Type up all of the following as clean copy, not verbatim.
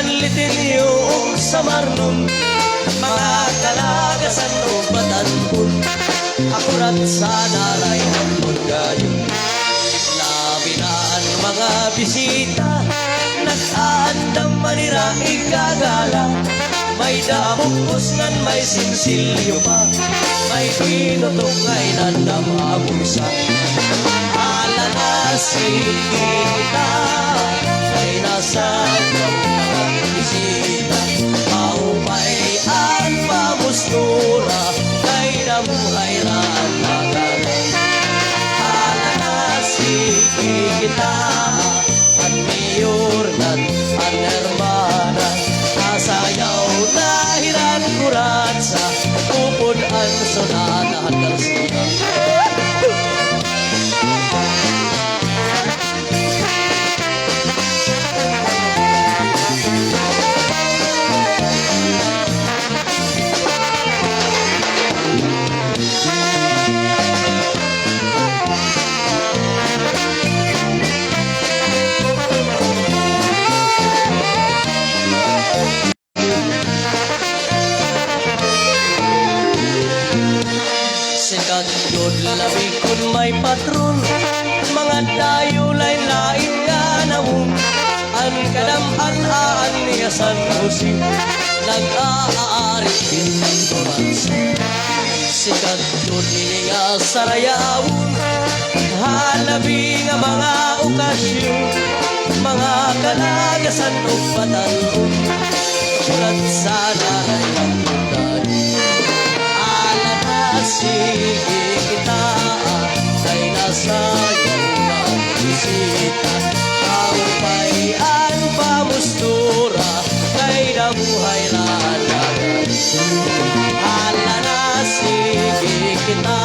litin yung samar nun, mga kalagasan o batanpon, akurat sa daray ang paggayon. Labi na ang mga bisita, nag-aandang manira ikagala, may damukos nan may sinsilyo pa, may pinutok ay nandamabusa. Alanasin kita ay nasa ng bisita, maupay ang pamustura kay namuhay na nagalang. Alanasin kita at mayor nan ang hermana, nasayaw na hiran kurat sa upod ang sonata at kalsuna. Sikandod labing kun may patron, mga dayo lain-lain nga namon, ang kadamhan-aan niya San Jose, nag-aari pinang romansi. Sikandod niya sarayawon, halabi nga mga okasyon, mga kalagasan o patalon, surat sa daray ang buday. Sige kita ay nasayaw ng bisita, maupay ang pamustura kay nabuhay na alagan. Hala na sige kita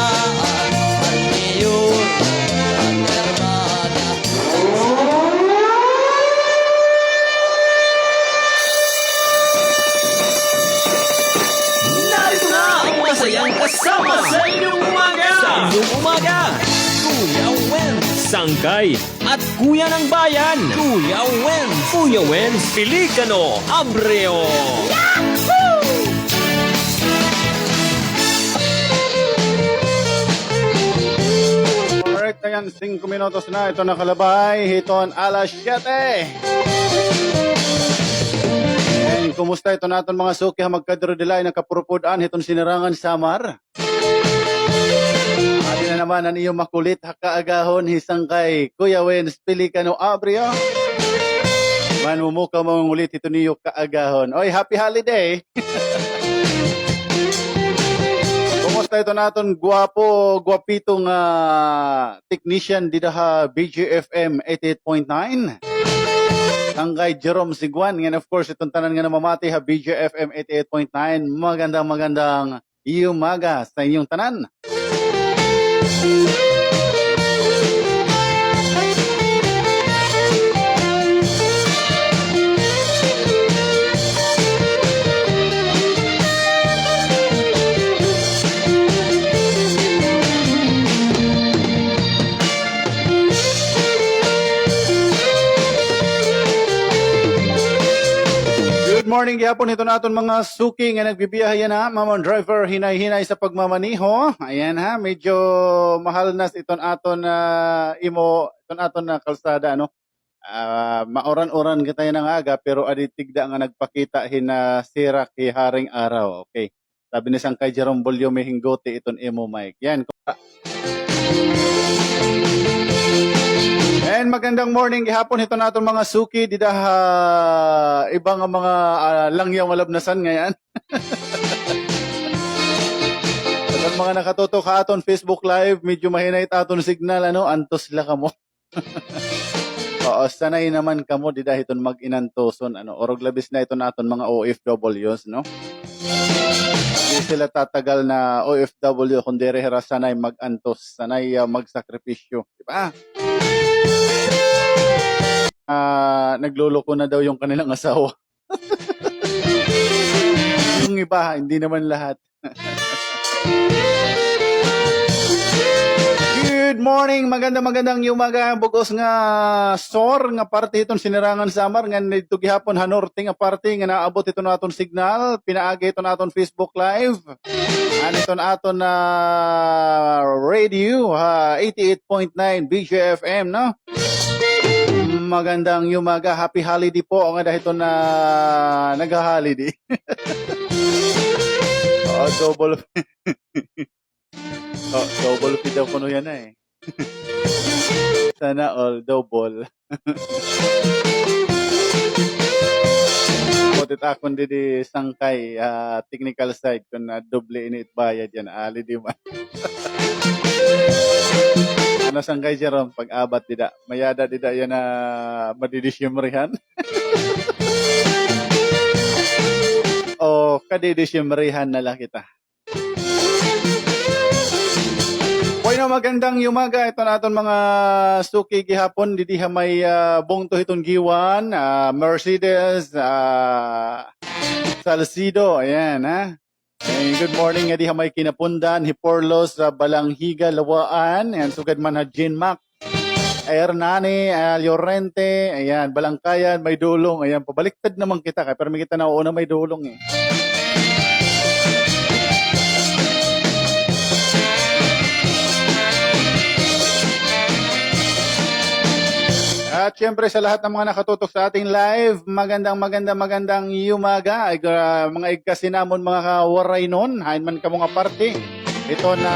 at mayor ang hermana. Narito na ang masayang kasama sa inyong umaga! Sa inyong umaga, Kuya Wen, Sangkay at Kuya ng Bayan, Kuya Wen, Kuya Wenz Pelicano Abreu. Alright, ayan, 5 minutos na. Ito nakalabay. Hiton alas 7. And kumusta ito natin mga suki ha magkadrodilay nakapurupudan hiton sinirangan Samar. Adi na naman ang iyong makulit hakaagahon hisang kay Kuya Wenz Pelicano Abreu. Manumuka mangulit ito niyo kaagahon. Oy, happy holiday! Kumusta ito natin guwapo, guwapitong technician dito ha BGFM 88.9. Ang kay Jerome Siguan. And of course, itong tanan nga na mamati ha BGFM 88.9. Magandang umaga sa inyong tanan. Good morning, gihapon ito naton mga suki nga nagbibiyahe na, mamang driver, hinay-hinay sa pagmamaniho. Ayan ha, medyo mahal na iton aton iton aton na kalsada, ano? Maoran-oran kita ng aga, pero aditigda nga nagpakita sira kay haring araw. Okay. Sabi ni Sang kay Jerome Bolio may hinggote iton imo mic. Yan. And magandang morning gihapon ito naton mga suki dida ibang mga langyaw malabnasan ngayon. Ang mga nakatutok ha aton Facebook Live, medyo mahinay aton signal ano, antos la kamo. Oo, sanay naman kamo dida iton mag-inantoson ano, orog labis na ito naton mga OFWs, no? Hindi sila tatagal na OFW kundi rehera sanay mag-antos, sanay magsakripisyo, di ba? Nagluloko na daw yung kanilang asawa. Yung iba, hindi naman lahat. good morning. Magandang umaga. Bugos nga sor nga parte itong sinirangan samar nga nito gihapon hanorte nga parte nga naabot ito naton signal. Pinaagi ito naton Facebook Live. Ano ito naton na radio 88.9 BJFM, no? Magandang umaga. Happy holiday po. Ang dahil ito na nag-holiday. Double. Double feed daw kuno yan eh. Sana all double. Putit akon di sangkay technical side kung na doble init bayad yan ali di man. Ano sangkay Jerome pag-abat dida mayada dida yan na madidisyemrehan. O kadidisyemrehan na lang kita. Bueno, magandang umaga. Ito naton mga suki gihapon. Didiha may bungto itong giwan. Mercedes Salcido. Ayan, ha? And good morning. Diha may kinapundan. Hiporlos, Balanghiga, Lawaan. Ayan, sugad man ha, Jinmac. Hernani, Llorente. Ayan, Balangkayan, may dulong. Ayan, pabaliktad naman kita. Pero may kita na una may dulong eh. At syempre sa lahat ng mga nakatutok sa ating live, magandang umaga. Ay, mga igkasinamon mga kawaray nun, hain man ka mga parte. Ito na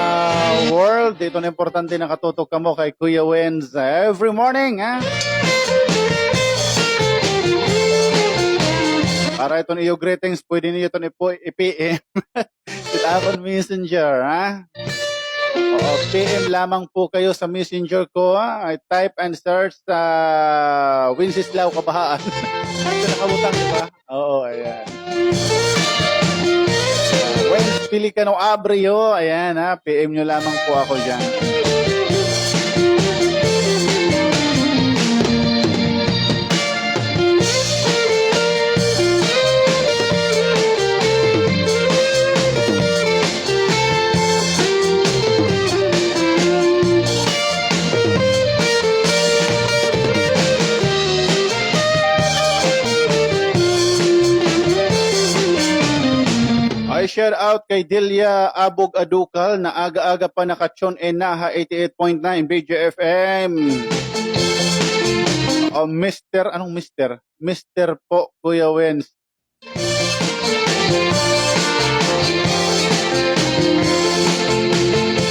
world, ito na importante na katutok ka mo kay Kuya Wenz every morning, ha? Para itong iyo greetings, pwede niyo itong i-PM. Kita akong messenger, ha? Oo, PM lamang po kayo sa messenger ko. Ha? Type and search sa Wenceslao Kabahaan. Ito nakabutang, di ba? Oo, ayan. Wenz Filicano Abrio. Ayan, ha? PM nyo lamang po ako dyan. I shout out kay Delia Abog Adukal na aga-aga pa nakatune in na 88.9 BJFM. Mr. Anong Mr.? Mr. po, Kuya Wenz.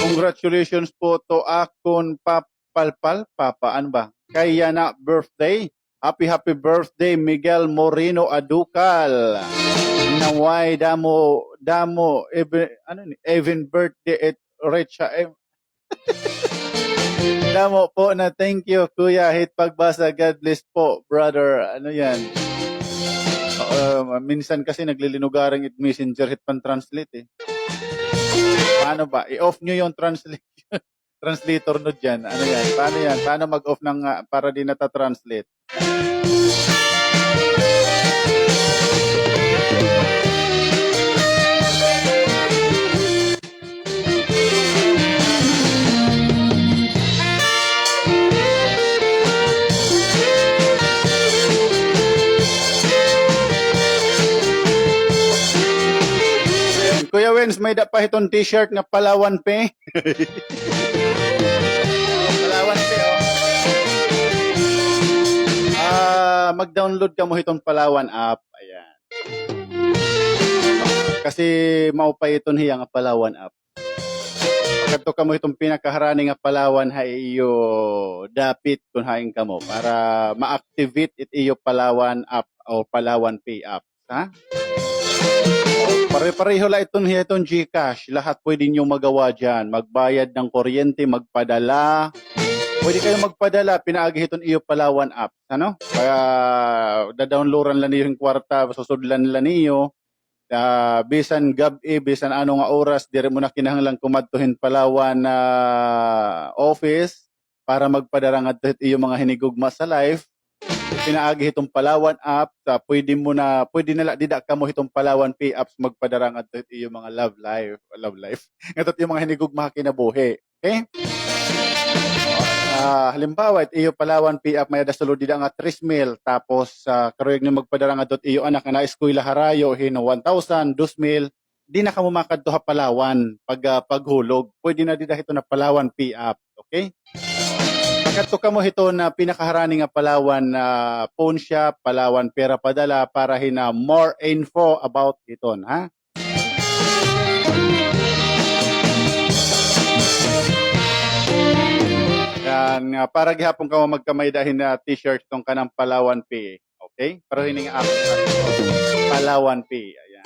Congratulations po to akon Papalpal. Papa, ano ba? Kay Yana birthday. Happy birthday Miguel Moreno Adukal. Naway damo even birthday at Recha damo po na thank you Kuya hit pagbasa God bless po brother ano yan minsan kasi naglilinugarang it messenger hit pan translate eh paano ba i-off nyo yung translator no dyan ano yan paano mag-off ng para di nata-translate. Kuya Wenz, may pa itong t-shirt nga Palawan pe. Palawan pe, oh. Mag-download ka mo itong Palawan app. Ayan. Kasi maupay itong hiya nga Palawan app. Kadto ka mo itong pinakaharani nga Palawan ha iyo dapit kung haing ka mo para ma-activate it iyo Palawan app o Palawan Pay app. Ha? Pare-pareho lang itong GCash. Lahat pwede nyo magawa dyan. Magbayad ng kuryente, magpadala. Pwede kayo magpadala. Pinaagi itong iyo Palawan app. Ano? Kaya da-downloadan lang niyo yung kwarta. Susudlan lang niyo. Bisan gabi, bisan ano nga oras. Dire mo na kinahanglang kumadtuhin Palawan na office para magpadala nga iyo mga hinigugma sa life. Pinaagi itong Palawan app, pwede na dida ka mo itong Palawan Pay apps magpadarang at yung mga love life. Ngatot yung mga hinigugma kinabuhi. Okay? Halimbawa, it iyo Palawan PF may sulod dida nga 3,000 tapos karuyag ni magpadara nga dot iyo anak nga na eskwela harayo hino 1,000, 2,000 di na ka mumakad to ha Palawan paghulog. Pwede na dida hito na Palawan PF, okay? Pagkato ka mo hito na pinakaharani nga Palawan phone shop, Palawan pera padala para hina more info about hiton, ha? Yan, para gihapon ka mo magkamay dahil na t-shirt tong kanang Palawan P. Okay? Pero hining ako Palawan P. Ayan.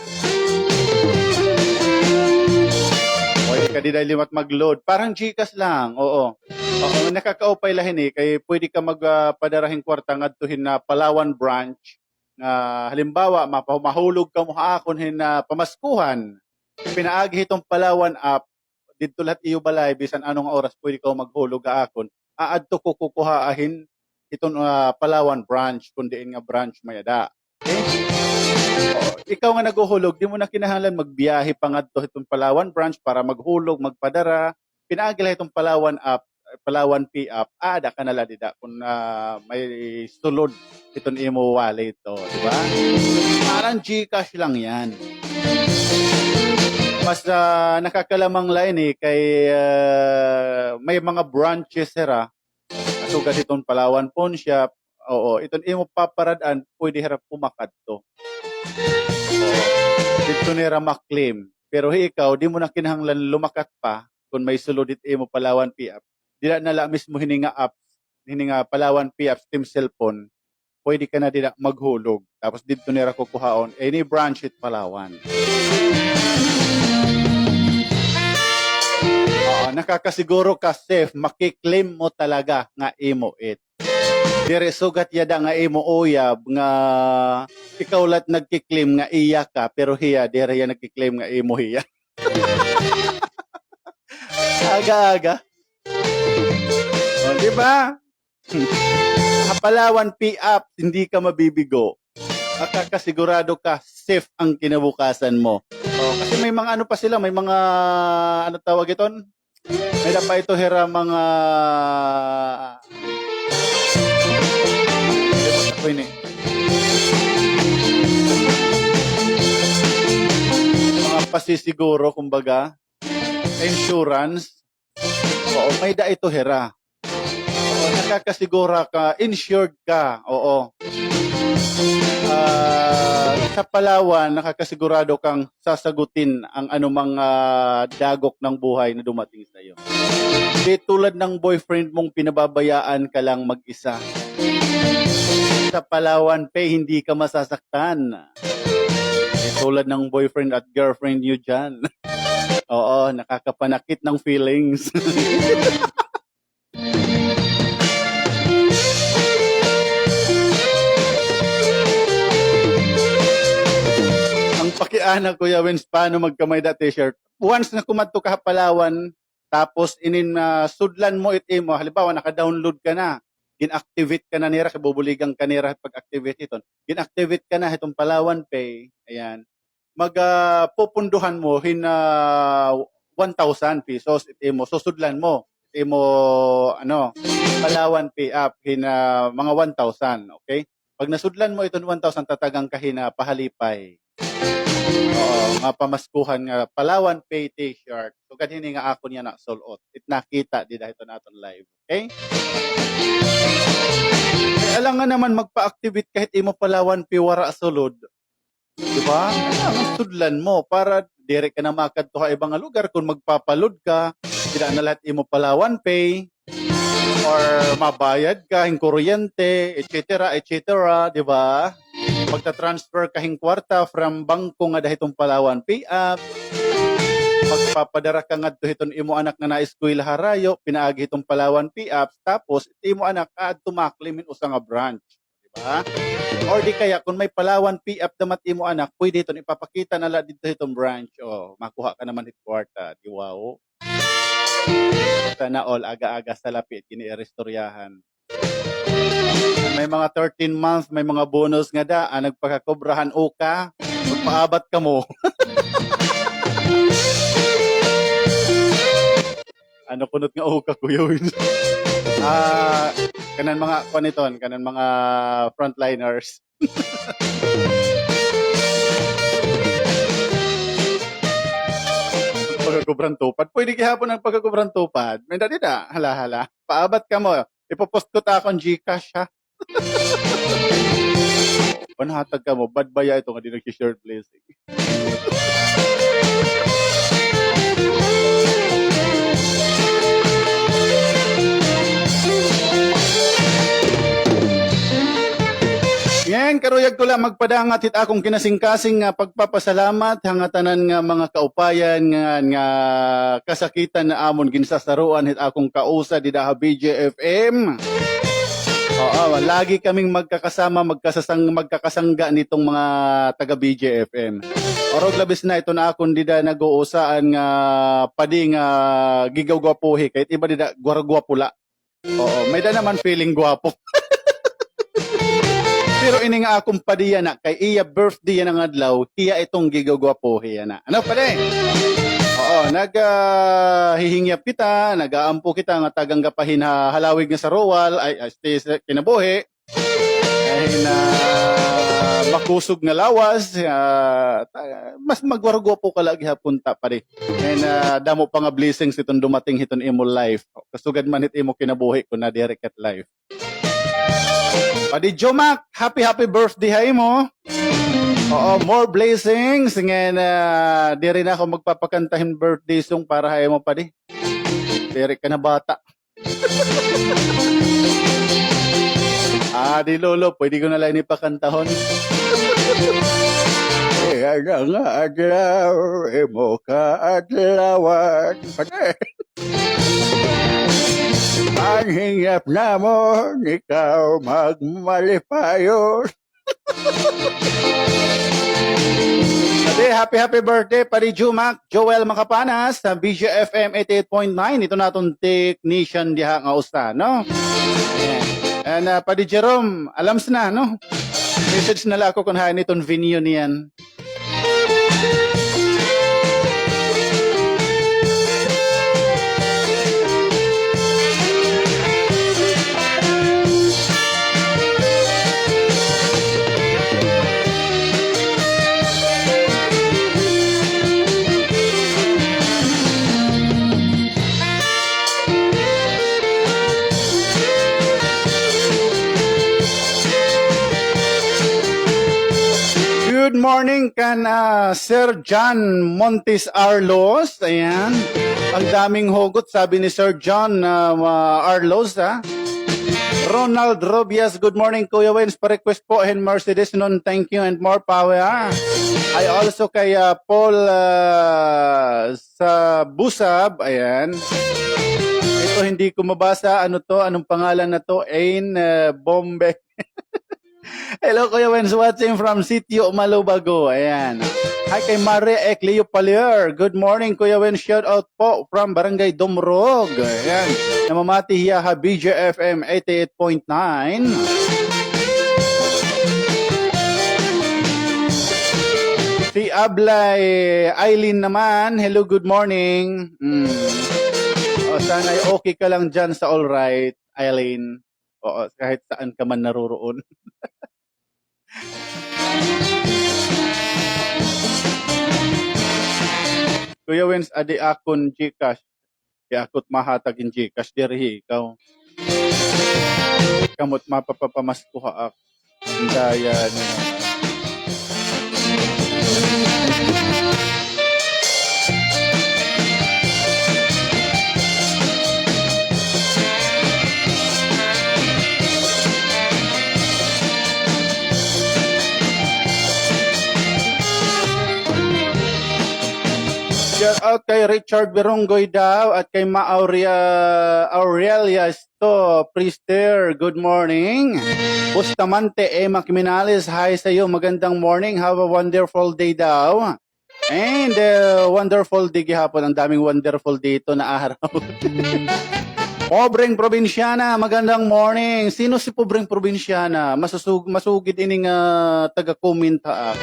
Pwede ka di dahil limat mag-load. Parang Gcash lang. Oo. Nakakaupay lahin kaya pwede ka magpadarahing kwarta ngadtuhin na Palawan branch. Halimbawa, mahulog ka mo haakon na pamaskuhan. Pinaagi itong Palawan app dito lahat iyo balay bisan anong oras pwede ka maghulog akon aadto ko kukuhaahin iton Palawan branch kundi nga branch mayada, okay? Ikaw nga naguhulog di mo na kinahanglan magbiyahe pa ngadto itong Palawan branch para maghulog magpadara pinaagi lang itong Palawan app Palawan P app ada ka nala dida kung may sulod iton imo wallet to, di ba? Parang Gcash lang yan. Mas nakakalamang lain kay may mga branches sira sugad itong Palawan Pawn Shop. Oo, iton imo paparadaan pwede harap pumakad to. Dito nira maklim. Pero ikaw di mo na kinahanglan lumakat pa kung may sulod it imo Palawan PF. Dila na la mismo hininga Palawan PF Steam cellphone. Pwede ka na dila maghulog. Tapos dito nira kukuhaon any branch it Palawan. Nakakasiguro ka safe, makiklaim mo talaga nga imo it. Dire sugat yada nga imo uyab nga ikaw lat nagkiklaim nga iya ka pero hiya dire ya nagkiklaim nga imo hiya. Aga-aga. Di ba? Palawan P-App, hindi ka mabibigo. Makakasigurado ka safe ang kinabukasan mo. Kasi may mga ano pa sila, may mga ano tawag iton? May na pa ito hira mga mga pasisiguro kumbaga insurance. Oo, may da ito hira. Oo, nakakasigura ka, insured ka. Oo. Sa Palawan, nakakasigurado kang sasagutin ang anumang dagok ng buhay na dumating sa iyo. Di tulad ng boyfriend mong pinababayaan ka lang mag-isa. Sa Palawan, hindi ka masasaktan. Di tulad ng boyfriend at girlfriend nyo dyan. Oo, nakakapanakit ng feelings. Pakianak Kuya Wins, paano magkamay da t-shirt? Once na kumadto ka Palawan, tapos sudlan mo mo, halimbawa naka-download ka na, ginactivate ka na nira, kabubuligang ka nira pag-activate ito. Ginactivate ka na itong Palawan Pay, ayan. Pupunduhan mo 1,000 pesos mo, susudlan mo Palawan Pay app mga 1,000, okay? Pag nasudlan mo itong 1,000 tatagang kahina pahalipay. Oo, mapamaskuhan nga Palawan Pay t-shirt. So ganini nga ako niya na sulot. It nakita di dahil ito natin live. Okay? Alam nga naman magpa-activate kahit imo Palawan Pay wara sulod. Diba? Kailangan sudlan mo para direct ka na makadto ka ibang lugar kung magpapaload ka, sila na lahat imo Palawan Pay or mabayad ka hing kuryente, etc., di ba? Magta-transfer kahing kwarta from bangko nga dahitong Palawan Pay app. Magpapadara ka ngadto hiton imo anak nga na-eskwela harayo, pinaagi hitong Palawan Pay app, tapos imo anak adto maklimin usa nga branch, di ba? Or di kaya kung may Palawan Pay app damat imo anak, pwede hiton ipapakita na la dito hitong branch. Makuha ka naman hit kwarta, di wow. Sana all aga-aga sa lapit kini irestoryahan. May mga 13 months, may mga bonus nga da, nagpakakobrahan o ka, magpaabat ka mo. Ano kunot nga o ka, Kuya Wins? Kanan mga kaniton, kanan mga frontliners. Pagkakubrang tupad. Pwede gihapon ang pagkakubrang tupad. May dati na, hala. Paabat ka mo. Ipopost ko ta akong Gcash, ha? Panhatag ka mo. Bad baya ito nga di nag-share blessing. Yan, karuyag ko lang magpadangat hit akong kinasing-kasing nga pagpapasalamat hangatanan nga mga kaupayan nga kasakitan na amon ginsasaruan hit akong kausa di daha BJFM. Oo, lagi kaming magkakasama, magkakasangga nitong mga taga BJFM. Orog labis na ito na akong dida nag-uusaan nga padi nga gigaw-gwapuhi kahit iba dida gwaragwapula. Oo, may da naman feeling gwapo. Pero ini nga akong padiya na, kay iya birthday yan ang adlaw, iya itong gigagwapohe yan na. Ano pala Oo, naghihingyap kita, nag-aampo kita nga tagang gapahin halawig nga sa rowal, ay kinabuhi, ay na makusog nga lawas, mas magwaragwapo ka lagi hapunta pa rin. And damo pa nga blessings itong dumating hiton imo life. Kasugad man hit imo kinabuhi ko na direct at life. Padi Jomak, happy birthday hay mo. Oo, more blessings. Ngayon, di rin ako magpapakantahin birthday song para hay mo padi. Diri ka na bata. Di lolo, pwede ko na lang ipakantahon. Kaya nga adlaw, imo ka adlawan. Pati. Ang hingyap namon, ikaw magmalipayon. Happy birthday, Pari Jumac, Joel Makapanas, sa BGFM 88.9. Ito natong technician diha nga usta, no? And Pari Jerome, alams na, no? Message na lang ako kung hain itong venue niyan. Good morning kan Sir John Montes Arlos. Ayan. Ang daming hugot sabi ni Sir John Arlos. Ronald Robias, good morning Kuya Wens. Pa-request po and Mercedes non thank you and more power. I also kay Paul sa Busab. Ayan. Ito hindi ko mabasa. Ano to? Anong pangalan na to? Ain Bombe. Hello, Kuya Wens, watching from Sitio Malubago. Ayan. Hi kay Maria Ecleo Palier. Good morning, Kuya Wens. Shout out po from Barangay Dumrog. Ayan. Namamati hiya ha BJFM 88.9. Si Ablay Eileen naman. Hello, good morning. Sana'y okay ka lang dyan sa all right, Eileen. Oo, kahit saan ka man naroroon. Kuya Wens, adi akon Gcash. Di akot mahatag in Gcash. Dirihi, ikaw. Kamot mapapapamaskuha ako. Ang daya na naman. Shout out kay Richard Beronggoy daw at kay Aurelia Sto Priester. Good morning. Bustamante Emma Criminales. Hi sa iyo. Magandang morning. Have a wonderful day daw. And wonderful day gihapon. Ang daming wonderful dito na araw. Pobreng Probinsyana. Magandang morning. Sino si Pobreng Probinsyana? Masugid ining taga-comment ha.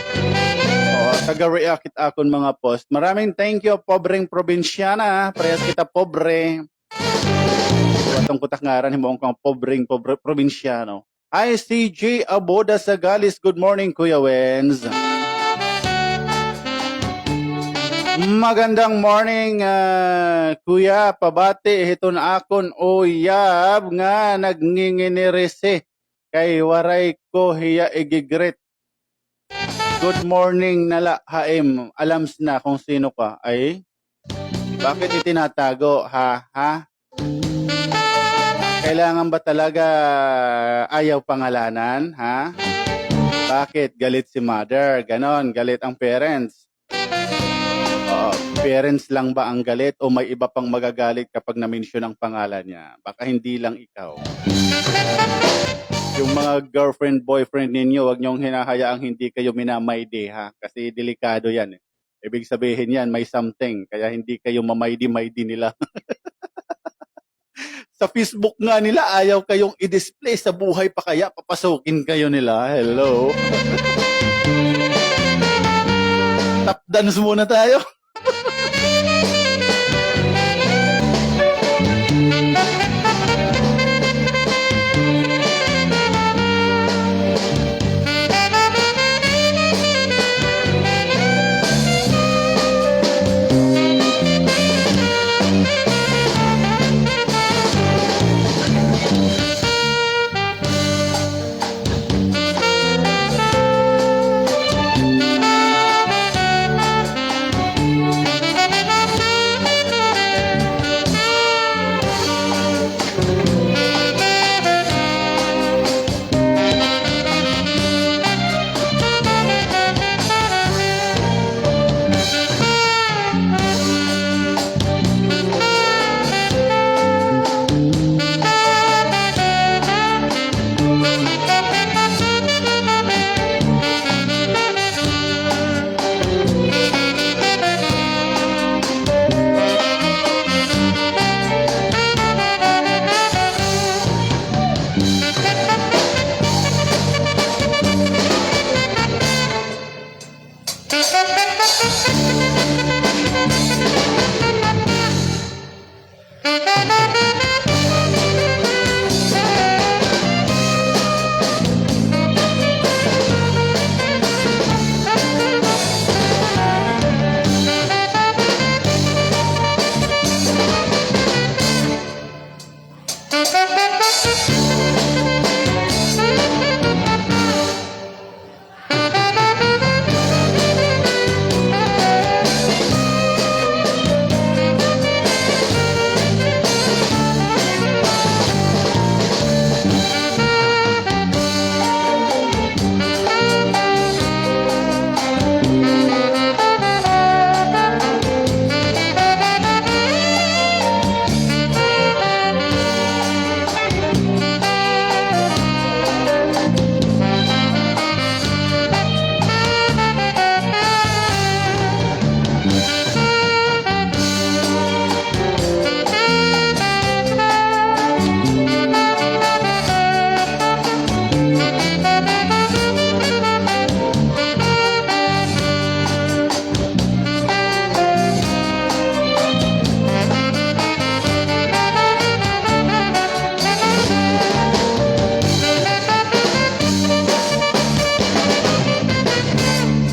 Taga-react akon mga post. Maraming thank you, Pobreng Probinsyana. Parehas kita, pobre. itong kutakngaran himo kang pobreng probinsyano. Ay, CJ Aboda Sagalis, good morning, Kuya Wenz. Magandang morning, Kuya. Pabati, hiton akon uyab nga nagninginirese kay waray ko hiya igigret. Good morning nala haim. Alams na kung sino ka. Ay, bakit itinatago, ha? Kailangan ba talaga ayaw pangalanan, ha? Bakit galit si mother? Ganon, galit ang parents. Parents lang ba ang galit o may iba pang magagalit kapag na-mention ang pangalan niya? Baka hindi lang ikaw. Yung mga girlfriend, boyfriend ninyo, wag niyong hinahayaang hindi kayo minamaydi, ha? Kasi delikado yan. Ibig sabihin yan, may something. Kaya hindi kayo mamaydi-maydi nila. Sa Facebook nga nila, ayaw kayong i-display sa buhay pa kaya papasukin kayo nila. Hello? Tap dance muna tayo.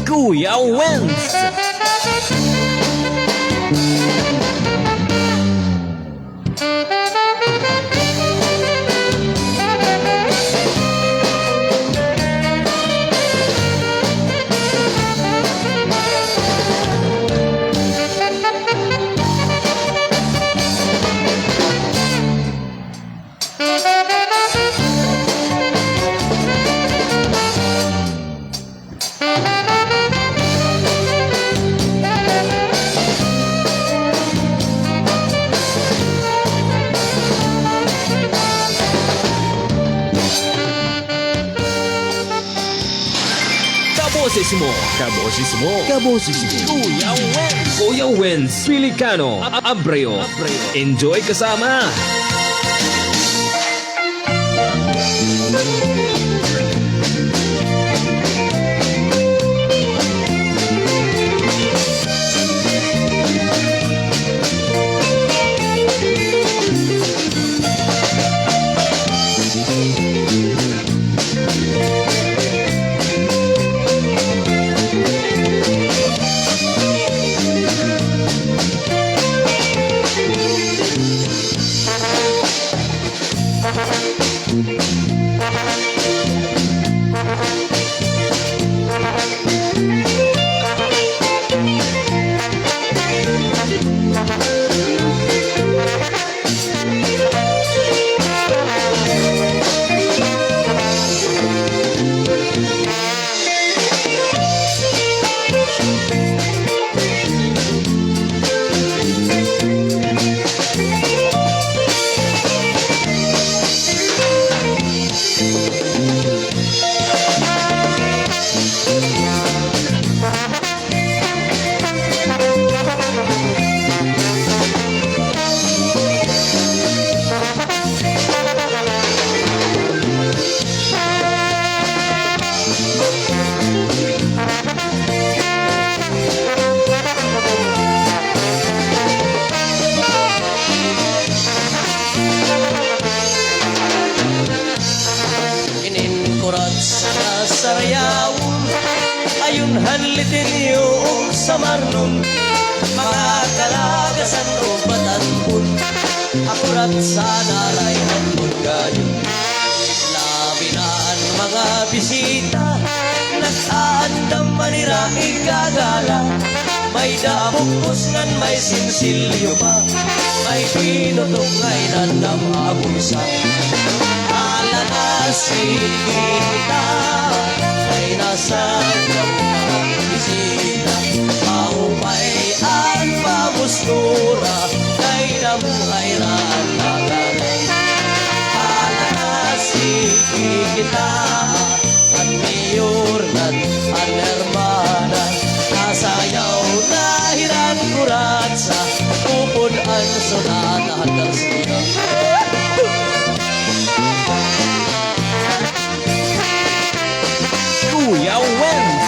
Kuya Wenz. Kabosismo. Kuya Wenz Filicano Abreu. Enjoy kasama. sa marnon, mga kalagasan o batanpon, akurat sa daray ng gayon. Labi na ang mga bisita, nag-aandam manira ikagala, may daapukos ngan may sinsilyo pa, may pinutok ngay nanamabulsa. Ala na kita, ay nasa mga bisita, maupay ang pamustura, kay namuhay na ang nagalay. Ala na kita, at miyornan, ang hermana, nasayaw na hirang kurat sa upod ang sonata Garcia. Kuya Wens.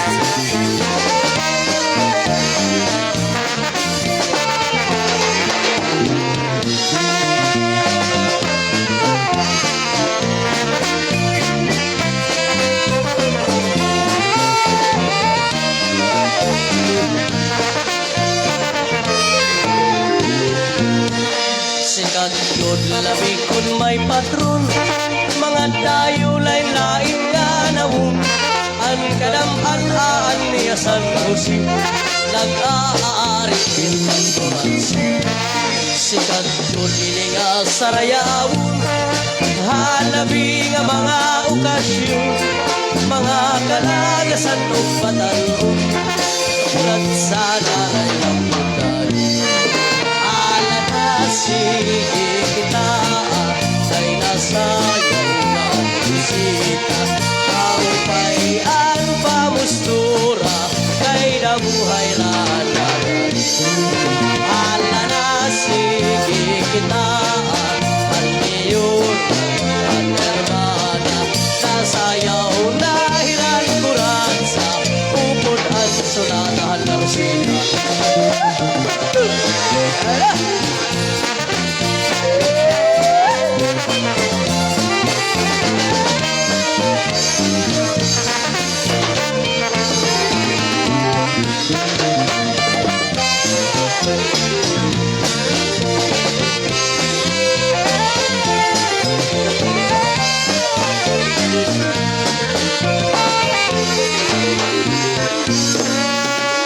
Sikat yun labing kun may patron, mga dayo lain-lain nga nawon, an kadam-an niya San Jose, nag-aari pinagturansi. Sikat yun nga sarayawon, halabi nga mga okasyon, mga kalagasan o patanon, ulat sa daray ng pagkain. Sige kita, ay nasayaw na bisita, kaupay ang pamustura, kay nabuhay na nagan. Ala na sige kita, ang niyon ang hermana, nasayaw na hirang kuran sa upod ang sunadahan ng sina.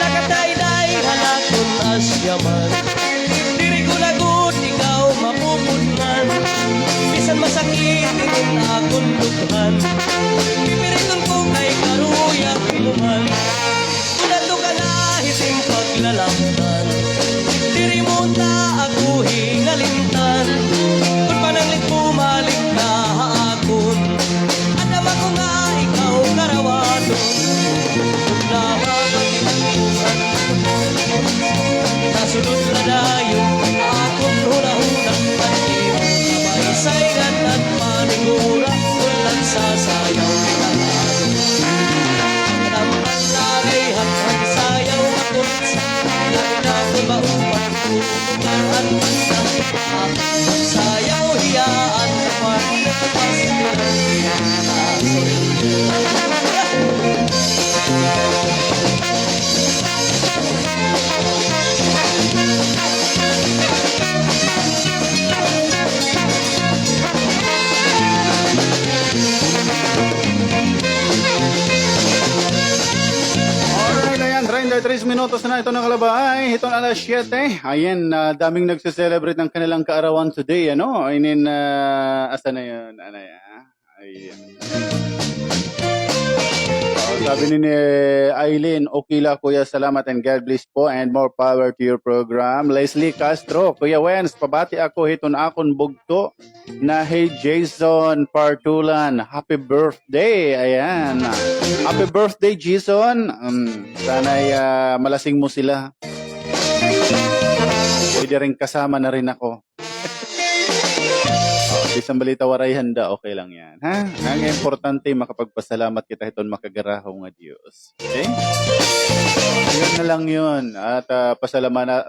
Nagkatay-day halakon asyaman, diri ko lagot ikaw mapupudman, bisan masakit inin akong lughan, pipiriton ko kay karuyang inuman, kunato ka na hitim paglalaktan, diri mo na ako hingalintan, kung pananglit pumalik na haakon, alam ako nga ikaw karawadon, nakakatilanguhan, nasunod na dayo, akong hula-hulang panim, sabay sayngan at panigura, ulan sasayaw pinagado. Naman lagay hanggang sayaw ako, nagdakol mauman ko, kumaan man ng ipa, sayaw hiyaan naman, pasimulan niya, Alright, ayan, 33 minutos na ito ng kalabay. Ito na alas 7. Ayan, daming nagse-celebrate ng kanilang kaarawan today, ano? I mean, asa na yun? Ano yan? Ayan. Sabi ni Eileen, Okila, Kuya, salamat and God bless po and more power to your program. Leslie Castro, Kuya Wens, pabati ako hiton akon bugto na hey Jason Partulan, happy birthday. Ayan. Happy birthday, Jason. Sana'y malasing mo sila. Pwede rin kasama na rin ako. Isang balita waray handa, okay lang yan. Ha? Ang importante, makapagpasalamat kita hiton makagaraho nga Diyos. Okay? Yun na lang yun. At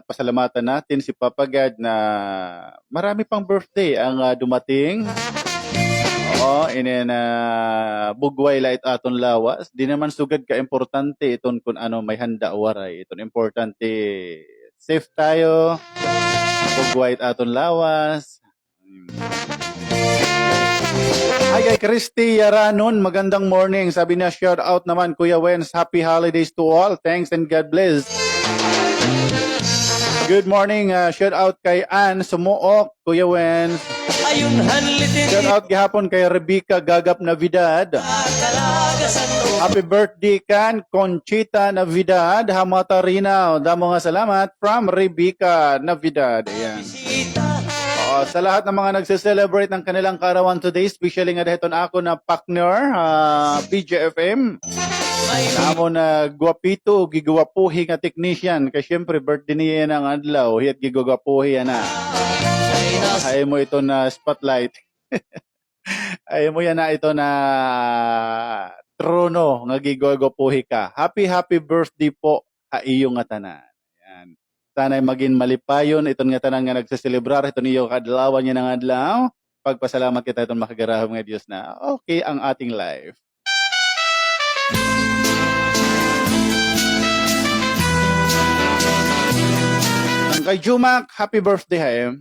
pasalamatan natin si Papa God na marami pang birthday ang dumating. Oo, inen bugway lait aton lawas. Di naman sugad ka importante iton kung ano may handa waray. Iton importante safe tayo. Bugway aton lawas. Hi kay Christy Yaranon, magandang morning. Sabi niya, shout out naman Kuya Wens, happy holidays to all. Thanks and God bless. Good morning, shout out kay Ann Sumuok, Kuya Wens. Ayun hanlitin Shout out gihapon kay Rebecca Gagap Navidad. Talaga sa to Happy birthday kan Conchita Navidad, Hamata Rinaw. Damo nga salamat from Rebecca Navidad. Ayan. Bisita Oo, sa lahat ng mga nagse-celebrate ng kanilang karawan today, especially nga dahil ako na partner, BJFM. may Namo na guwapito, gigwapuhi nga technician. Kaya syempre, birthday niya yan ang adlaw. Hiyat gigwapuhi yan na. ay nasa Ayaw mo ito na spotlight. Ayaw mo yan na ito na trono nga gigwapuhi ka. Happy birthday po sa iyong nga tanan. Yan. Sana'y maging malipayon. Ito nga tanan nga nagsaselebrar. Ito niyo kadlawan niya ng adlaw. Pagpasalamat kita itong makagarahom nga Diyos na okay ang ating life. Ang kay Jumac, happy birthday ha.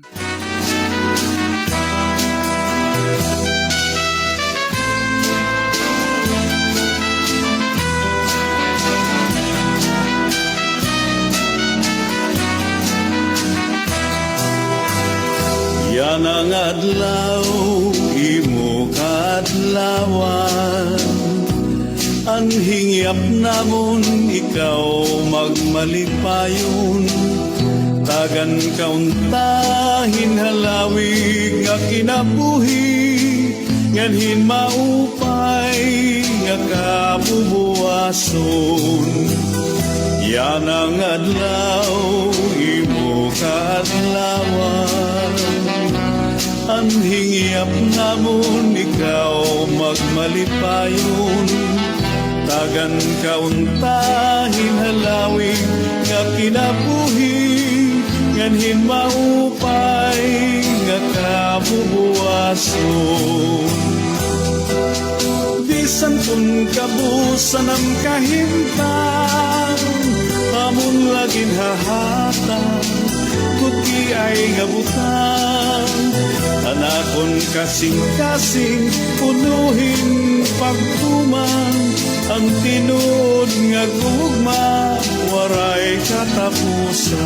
Yan ang adlaw, imo kadlawan. Ang hingyap namon, ikaw magmalipayon. Tagan kauntahin halawig nga kinabuhi. Nganhin maupay nga kabubuason. Yan ang adlaw, imo kadlawan. Ang hingyap namon, ikaw magmalipayon. Tagan kauntahin halawig nga kinabuhi. Nganhin maupay nga kabubuason. Bisan kung kabusan ang kahimtang, amon laging hahatan, kuki ay ngabutan. Anakon kasing-kasing, punuhin pagtuman, ang tinud nga gugma, waray katapusan.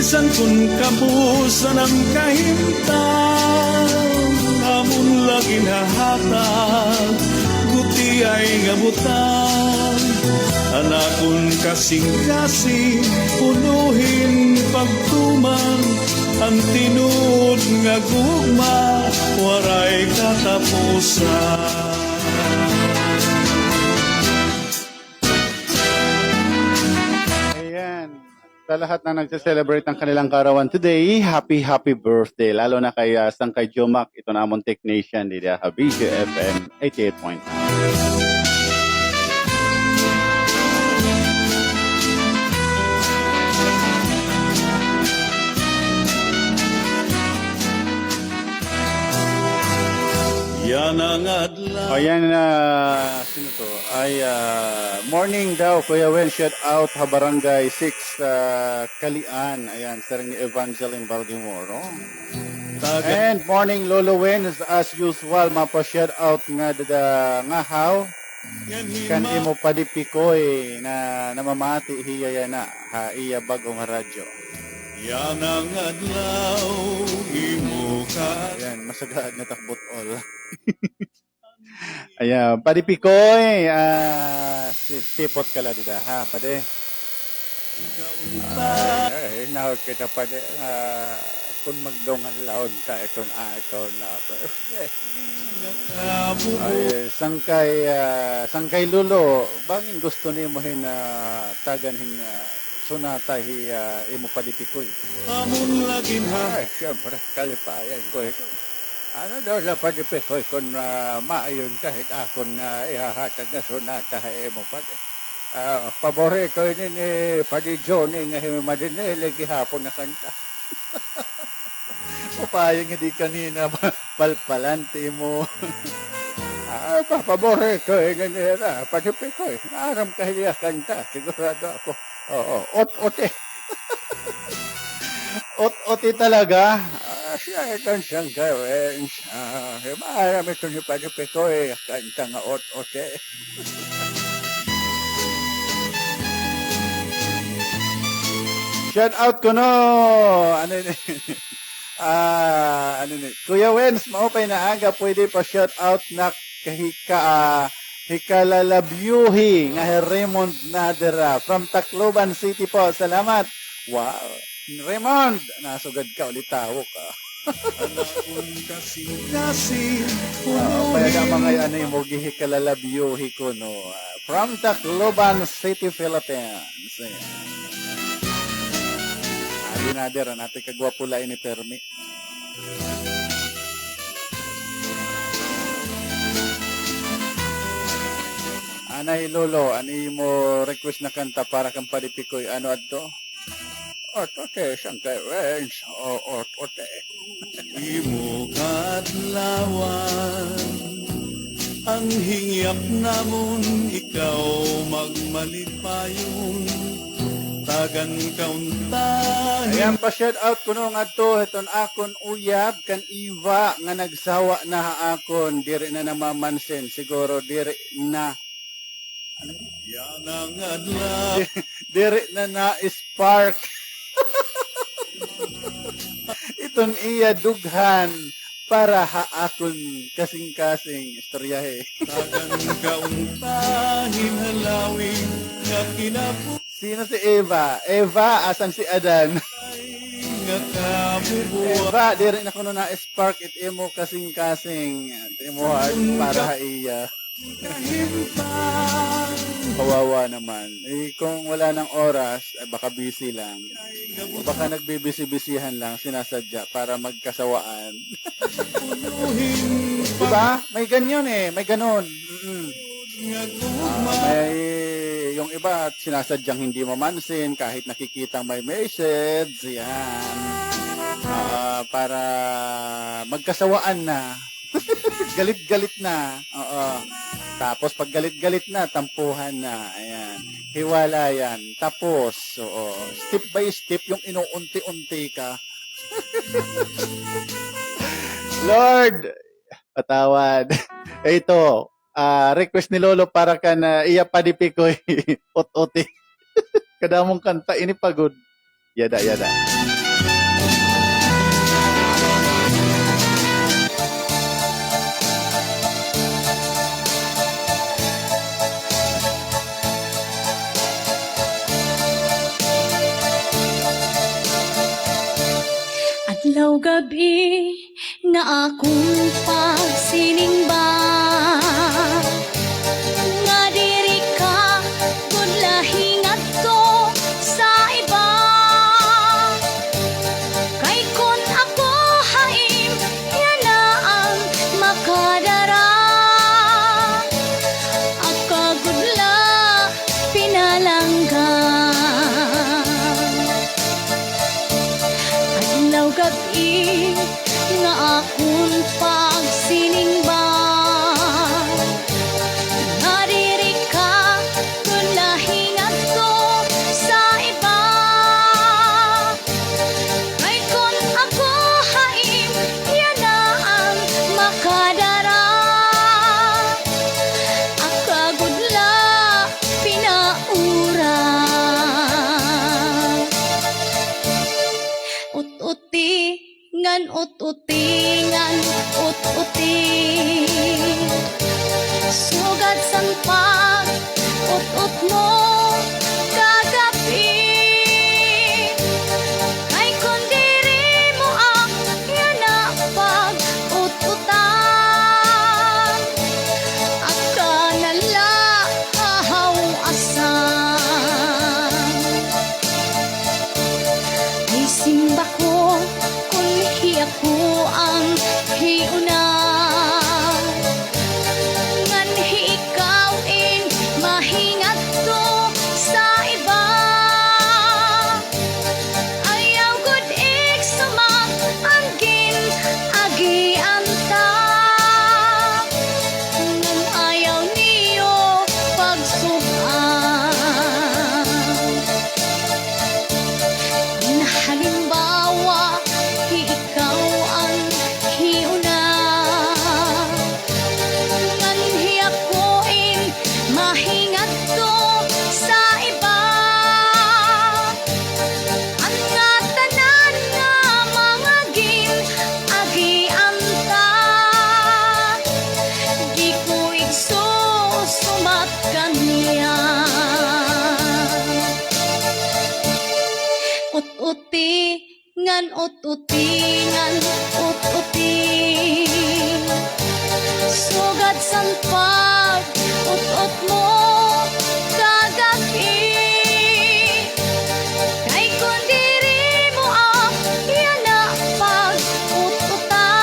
Bisan kung kabusan ang kahimtang, amon laging hahatag, guti ay ngabutan. Anakon kasing-kasing, punuhin pagtuman, ang tinud nga gugma, waray katapusan. Sa lahat na nagse-celebrate ng kanilang karawan today, happy birthday. Lalo na kay Sangkay Jomac, ito namon technician dito sa BJFM 88.9. Yan ang adlaw. O yan, sino to? Ay, morning daw, Kuya Wen, shout out ha Barangay 6, Kalian. Ayan, sa rin ni Evangeline Baltimore. Oh. And morning, Lolo Wen, as usual, mapa-shout out nga nga how kan imo padipikoy na namamati hiya na ha iya bagong radyo. Yan ang adlaw imo ka. Ayan, masagad na takbot all. Ayan, Padi Pikoy, sipot ka lang dida, ha, Padi? Hinaw kita pa di, kung magdungan laon ka itong ato na. Ay, sangkay lulo, bangin gusto ni mo tagan sunata imo Padi Pikoy. Amon lagin ha. Ay, siyempre, kalipayan ko ito. Ano daw sa Padipikoy kung maayon kahit akong ihahatag na sunata mo pa di. Paborito ini ni Padi Johnny nga madinilig ihapon na kanta. Papayang hindi kanina palpalante mo. Paborito ini ni Padipikoy. Aram kahit kanta, sigurado ako. Oo, ot-ote. Ot-oti talaga. Siya itong siyang gawin. Marami ito ni Padipikoy, kanta nga ot-ote. Shout out ko no. Ano ni? Ano ni? Kuya Wens, maupay na aga, pwede pa shout out na hikalalabyuhi nga Raymond Nadera from Tacloban City po. Salamat. Wow. Raymond, nasugad ka ulit tawok. Anakon kasing-kasing. Kaya ka mga ano yung hikalalabyuhi ko no. From Tacloban City, Philippines. Ayan. Nadera, natin kagwapo lain ni Permi. Anay Lolo, ani mo request na kanta para kang Padi Pikoy? Ano adto? Ot-ote, siyang gawin. Ot-ote. Imo kadlawan. Ang hingyap namon ikaw magmalipayon. Tagan kauntahin. Ayan pa shout out ko nung adto iton akon uyab kan Iva nga nagsawa na akon diri na namamansin siguro diri na Yan ang adlaw. diri na spark. Iton iya dughan para haakon kasing-kasing istoryahe. Tagan kauntahin halawin nga kinabuhi Sino si Eva? Eva, asan si Adan? nga kabubuhay. Eva, diri na kuno na spark it imo kasing-kasing. Imo para haiya. Kawawa naman. Kung wala ng oras, baka busy lang. O baka nagbibisi-bisihan lang, sinasadya para magkasawaan. Diba? May ganyan may ganon. May yung iba sinasadyang hindi mamansin kahit nakikita may message. Yan. Para magkasawaan na. Galit-galit na. Oo. Tapos pag galit-galit na, tampuhan na. Ayan. Hiwalayan. Tapos, oo. Step by step, yung inuunti-unti ka. Lord, patawad. Ito, request ni Lolo para ka na iya Padi Pikoy. Ot-oti. Kadamong kanta, ini pagod. Yada, yada. Adlaw gabi na akong pagsiningba nga diri ka gud lahing adto sa iba san pag ut-ut mo kagabi. Kay kung diri mo ang yana pag ut-utan, aka nala hahaw asan. Ay simba ko kung ako ang hiuna, nganhi ikaw in mahingat to sa iba. Ayaw gud ik sumak ang gin-agian ta, ngan ayaw niyo pagsukan. Halimbawa, ikaw ang hiuna, nganhi ako in mahingat to sa iba. Ang nga tanan nga mga gin-agian ta, di ko igsusumat kaniya. Ut-uti ngan ut-uti ngan ut-uti, sugad san pag ut-ut mo kagabi. Kay kung diri mo ang yana pag ut-utan,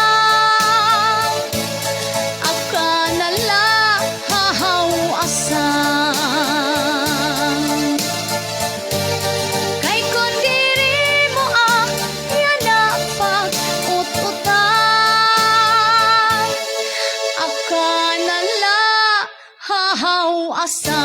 aka nala hahaw asan. Kay kung diri mo ang yana pag ut-utan, aka nala hahaw asan.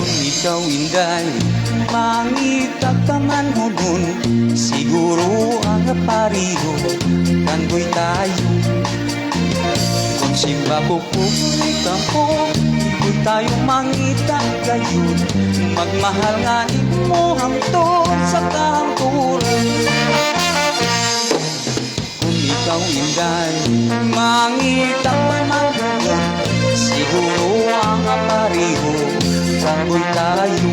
Kung ikaw inday, mangitag ka man hunun, siguro ang pariho, kanboy tayo. Kung simba ko pupuloy ka mo, iko'y tayong mangitag gayon, magmahal nga mo hangtod sa kahangturan. Kung ikaw inday, mangitag ka man hunun, siguro ang pariho, kanboy tayo.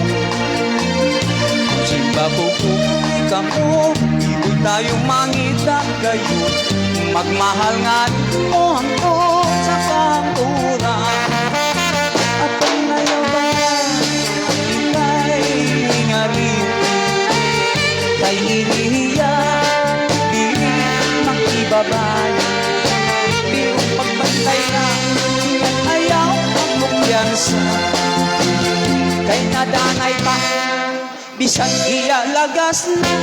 Kung simba ko pupuloy ka mo, iko'y tayong mangitag gayon, magmahal nga mo hangtod sa kahangturan. At ang ngayon ba ika'y ngarin, kay inihiya, di makibabay. Pero pagbantay na, ayaw ang kumpiyansa, kay nadanay pa, bisan iya lagas na.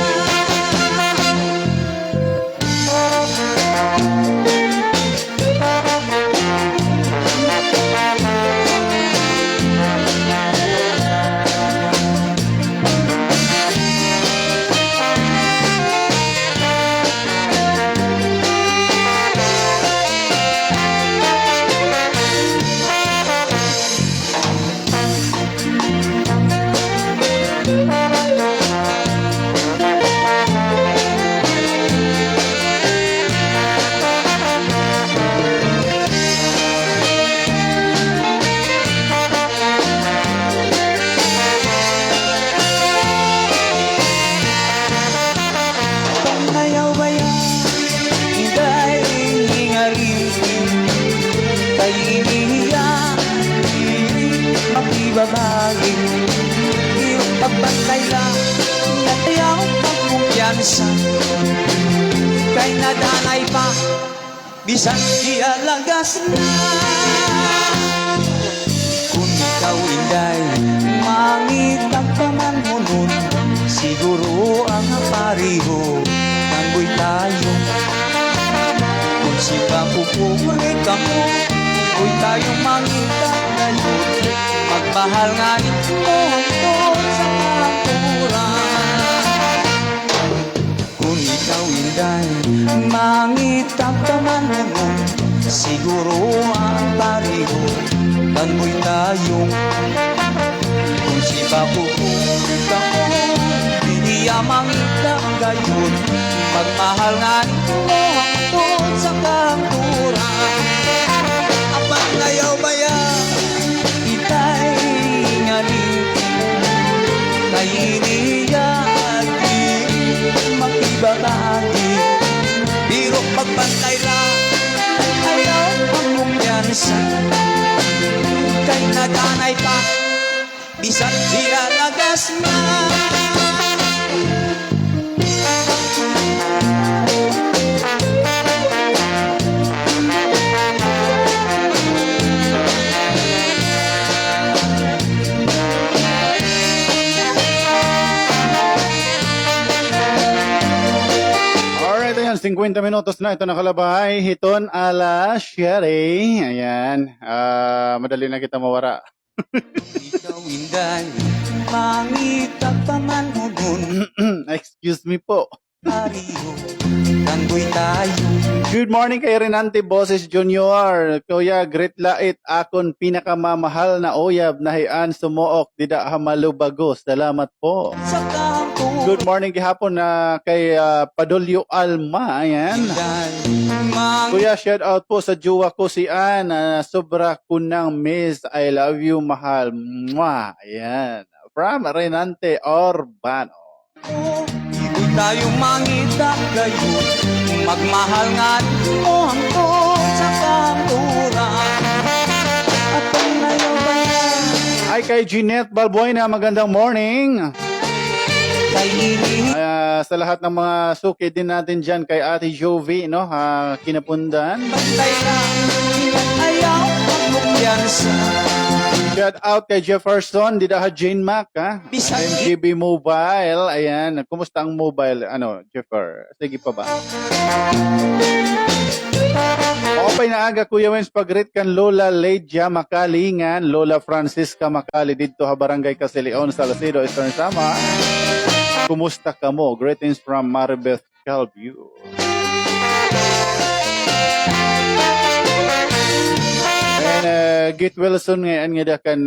Babae, iyong pagbantay lang, natayaw ang kumpiyansa, kay nadanay pa, bisan iya lagas na. Kung ikaw inday, mangitag pa man hunun, siguro ang pariho, tanggoy tayo. Kung si papupulit ka mo, iko'y tayong mangitag ngayon, magmahal nga ito hangtod sa kalanturan. Kung ikaw inday, Mangitang taman-unon, siguro ang pariho, tanboy tayong kung si papupulit ako, hindi mangitang gayon, magmahal nga nito hangtod sa kanturan. Apat ngayaw baya, itay nganin, kay iniyati, makibabati, biro pagpantay lang, ayaw ang kumpiyansa, kay naganay pa, bisan sila lagas na. Alright, ayan, 50 minutos na ito nakalabay. Hiton ala Sherry. Ayan, madali na kita mawara. Ikaw inday, mangitag pamanhunon, Excuse me po. pariho, tanboy tayo. Good morning kay Renante Boses Jr. Kuya, great lait akon pinakamamahal na oyab na hian sumuok dida hamalubago. Salamat po. Sa kampo, Good morning gihapon na kay Padulyo Alma. Ayan. Kuya, shout out po sa jowa ko si Ann. Sobra kunang miss. I love you, mahal. Mwah. Ayan. From Renante Orbano. Igo'y tayong mangitag gayon, magmahal nga mo hangtod sa kanturan. At kung nayabayan, Hi kay Jeanette Balbuena. Magandang morning. kay ini Sa lahat ng mga suki din natin dyan kay Ate Jovi, no? Kinapundan. bantay lang, ayaw ang kumpiyansa. Shout out kay Jefferson, dida ha Jane Mac, ha? Bisag- MGB Mobile, ayan. Kumusta ang mobile, Jeffer? Sige pa ba? Okay na aga, Kuya Wens, pag-rate kan Lola Ledia Makalingan, Lola Francisca Makali, dito ha Barangay Casilion, Salcedo, Eastern Samar. Kumusta ka mo? Greetings from Maribeth Calview. And Git Wilson ngayon nga da kan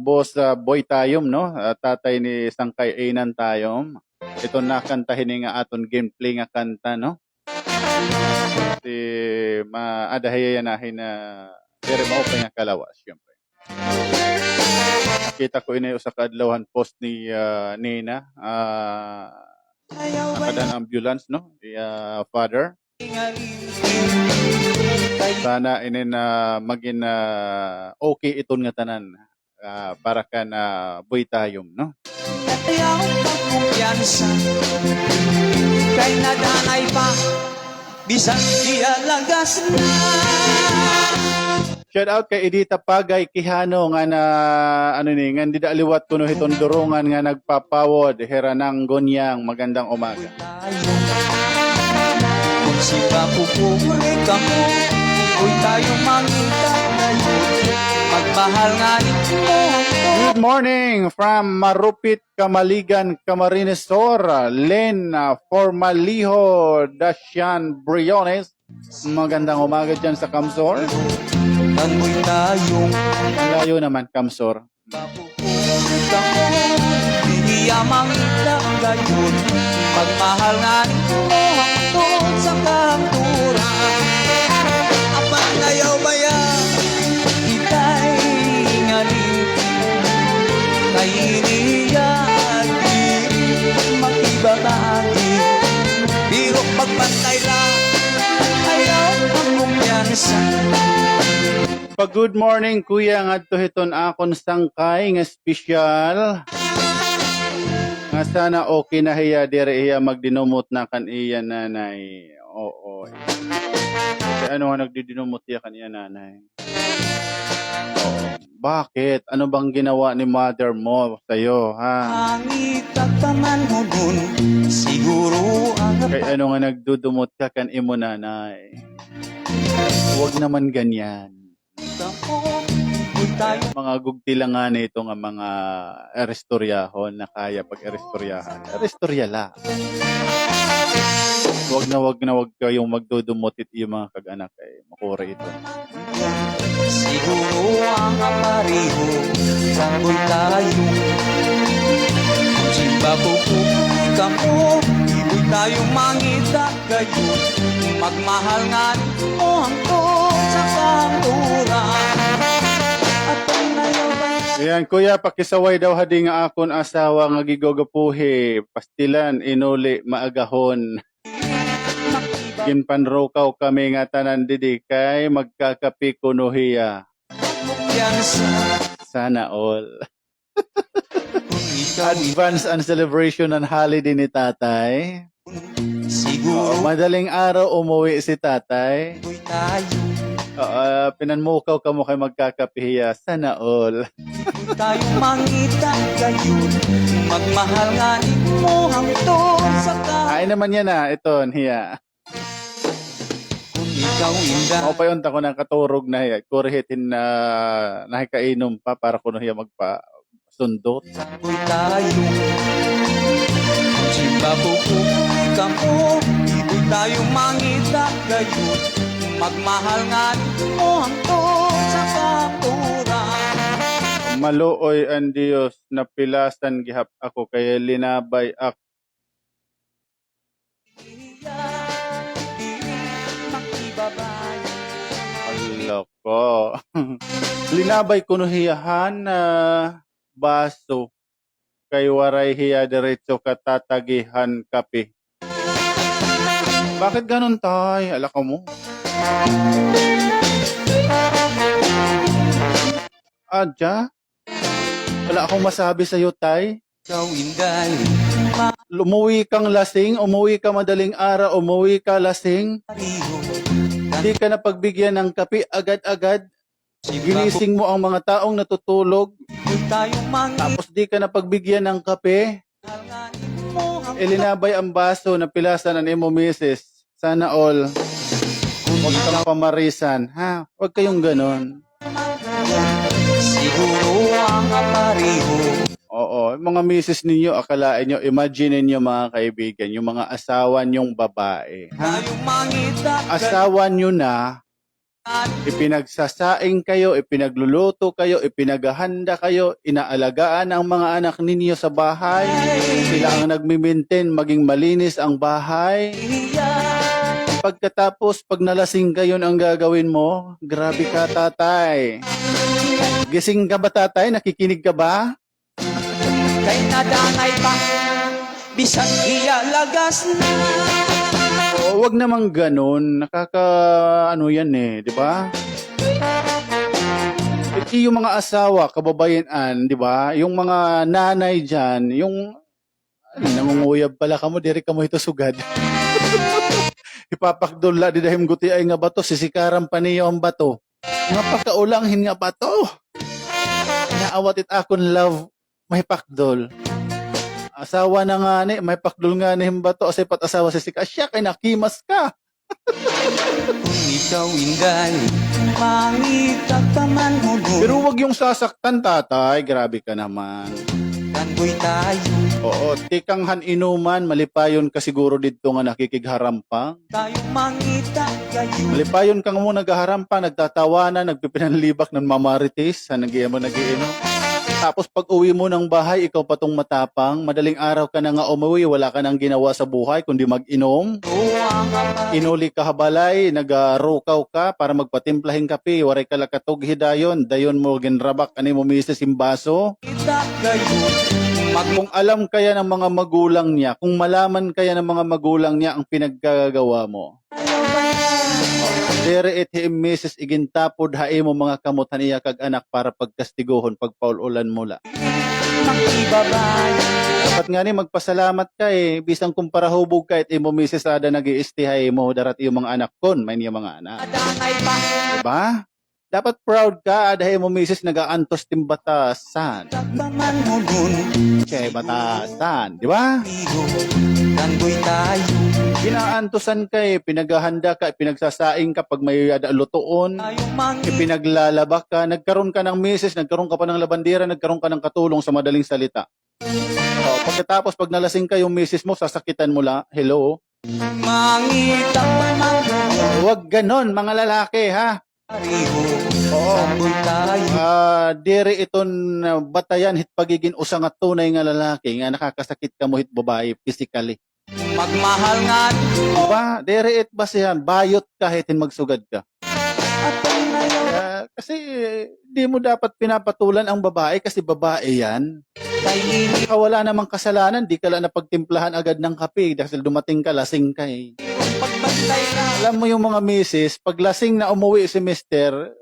boss Boy Tayom, no? Tatay ni Sangkay Ainan Tayom. Ito na kantahin nga aton gameplay nga kanta, no? Si maadahayanahin na pero mao pa nga kalawas, syempre. Nakita ko inay usa ka adlawhan post ni Nina, nakadan ambulance, no? Father. Sana inin maging okay iton nga tanan para kan Boy Tayom, no? Ayaw ang kumpiyansa, kay nadanay pa, bisan siya lagas na. Shout out kay Edita Pagay Kihano nga na nga di aliwat kuno hiton durungan nga nagpapawod heranang gonyang magandang umaga. Kung si papupuri ka mo, iko'y tayo mangita ngayon, magmahal nga nito mo. Good morning from Marupit, Kamaligan, Camarines Sur, Len Formaliho, Dasyan Briones. Magandang umaga dyan sa Kamsor. Tanmoy tayong Ang layo naman, Kamsor. papupuri ka mo, hindi mangita ngayon, magmahal nga nito mo hangtod sa kanturan. Apat ngayaw baya, itay nganin, kay iniyati, makibabati, biro pagpantay lang, ayaw ang kumpiyansa. Pag good morning, kuya, nga hiton akon sangkay nga espesyal. Nga sana okay na hiya dire iya magdinumot na kan iya nanay. Oo. Kaya ano nga nagdidinumot iya kan iya nanay? Oo. Bakit? Ano bang ginawa ni mother mo sa'yo, ha? Angit at pamanhunon, siguro ang Kaya ano nga nagdudumot ka kan imo nanay? Huwag naman ganyan. ako, iko'y tayo Mga gugtilangan ito nga mga erestoryahon na kaya pag erestoryahan. Erestorya la. wag kayong magdudumutit yung mga kag-anak kay makuri ito. Siguro ang apareho, sangoy tayo. Simba po ka mo, iboy tayo mangita kayo. Magmahal nga mo hangtod sa kanturan. At ang nayawan Ayan, kuya, pakisaway daw hadi nga akon asawa nga gigogapuhi, pastilan, inuli, maagahon. Ginpanrokaw kami nga tanan didi kay magkakapi kunuhiya. yan sa Sana all. kung ikaw Advance ang celebration ng holiday ni tatay. siguro Madaling araw umuwi si tatay. iboy tayo. Pinanmukaw ka mo kay magkakapihiya. Sana all. Iboy tayo mangita kayo. Magmahal nga mo hangtod sa Ay naman yan ito, hiya. kung ikaw inda. Ako pa yun, ako ng katurog na hiya. Kurihitin na nakikainom pa para kuno hiya magpa-sundot. Iboy tayo. Simba po ka mo. Iboy tayo mangita kayo. Magmahal nga mo hangtod sa kanturan. Maluoy ang Diyos na pilasan gihap ako kaya linabay ako. Makibabay. Aloko. Linabay ko no hiyahan na baso kay waray hiya diretso katatagihan kape. Bakit ganun tay? Alaka mo. Adya? Wala akong masabi sa'yo, tay. Ikaw inday. Umuwi kang lasing, umuwi ka madaling araw, umuwi ka lasing. Mariho. Hindi ka na pagbigyan ng kape agad-agad. Ginising mo ang mga taong natutulog. Iboy tayo mangita. Tapos di ka na pagbigyan ng kape. Mo hangtod. Ilinabay ang baso na pilasan ng imo misis. Sana all. Huwag kang pamarisan. Ha? Huwag kayong ganon. Siguro ang apareho. Oo. Yung mga misis ninyo, akalain nyo, imagine ninyo mga kaibigan, yung mga asawa nyong babae. Ha? Tayo mangita Asawa nyo na, ipinagsasaing kayo, ipinagluluto kayo, ipinaghahanda kayo, inaalagaan ang mga anak ninyo sa bahay. Sila ang nagmi-maintain, maging malinis ang bahay. Pagkatapos, pag nalasing kayo ang gagawin mo, grabe ka tatay. Gising ka ba tatay? Nakikinig ka ba? kay nadangay pa. Bisag iyalagas na. O, wag namang ganun. Ano yan di ba? Yung mga asawa, kababayan, di ba? Yung mga nanay dyan, yung nangunguyab pala ka mo, diri ka mo ito sugad. Ipapakdula di dahim guti ay nga bato, sisikaran pa niyo ang bato. Nga pagkaulanghin nga bato. Naawatit akon love, may pakdol. Asawa na nga ni, may pakdol nga ni bato, kasi pat asawa si sika, siya kay nakimas ka. Kung ikaw inday, mangita ka man mo Pero wag yung sasaktan tatay, grabe ka naman. Tangoy tayo. Oo, tikanghan inuman, malipayon ka siguro dito nga nakikigharampa. Tayo mangita kayo. Malipayon ka mo naghaharampa, nagtatawanan, nagpipinanlibak ng mamarites, nagiinom. Tapos pag uwi mo ng bahay, ikaw pa tong matapang, madaling araw ka na nga umuwi, wala ka nang ginawa sa buhay, kundi mag-inom. Inuli ka habalay, nagarukaw ka para magpatimplahing kape, waray ka lakatog hidayon, dayon mo ginrabak, ani mo misis imbaso. Kita kayo. Kung alam kaya ng mga magulang niya, kung malaman kaya ng mga magulang niya ang pinaggagawa mo. Dere it him misis igintapod hae mo mga kamutan iya kag anak para pagkastiguhon pagpaululan mula. Makibabay. Dapat nga ni magpasalamat ka bisang kumpara hubog ka it imo misis ada nag-iistihay mo darat iyo mga anak kon may niya mga anak. Nadangay pa. Diba? Dapat proud ka adahay mo misis nagaantos tim batasan. Tapaman mo dun. Che batasan, di ba? Iho. Tangoy tayo. Pinaantosan ka pinaghahanda ka, pinagsasaing ka pag may lutoon. Tayo mangita. Ipinaglalaba ka, nagkaroon ka ng misis, nagkaroon ka pa ng labandera, nagkaroon ka ng katulong sa madaling salita. Pagkatapos, pag nalasing ka yung misis mo, sasakitan mo lang, hello, Mangita pa man Huwag ganon, mga lalaki, ha? pareho. Oo. Sandoy tayo. Diri iton batayan hit pagiging usa nga tunay nga lalaki nga nakakasakit ka mo hit babae physically. Magmahal nga nimo. Diba? Diri it basihan, bayot ka hitin magsugad ka. At ang ngayon Kasi di mo dapat pinapatulan ang babae kasi babae yan. kay ini. Wala namang kasalanan, di ka lang napagtimplahan agad ng kape dahil dumating ka, lasing ka eh. Pagbantay na. Alam mo yung mga misis, pag lasing na umuwi si mister,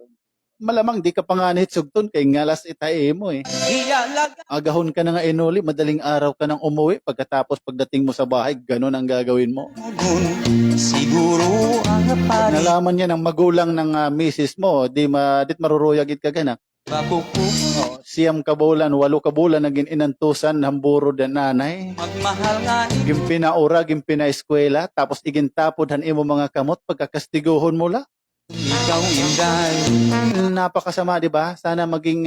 malamang di ka pa nga nahitsugton kay ngalas itae mo eh. Iyalag Agahon ka na nga inuli, madaling araw ka nang umuwi, pagkatapos pagdating mo sa bahay, ganun ang gagawin mo. gun. Siguro ang pari. Nalaman niya ng magulang ng misis mo, dit maruruyagit ka gana. Bakuko. Siyam kabulan, 8 kabulan, naging inantusan, hamburo dan nanay. Magmahal nga nimo. Gimpinaura, gimpinaeskwela, tapos igintapod imo mga kamot, pagkakastiguhon mo la. Ikaw inday. Napakasama, di ba? Sana maging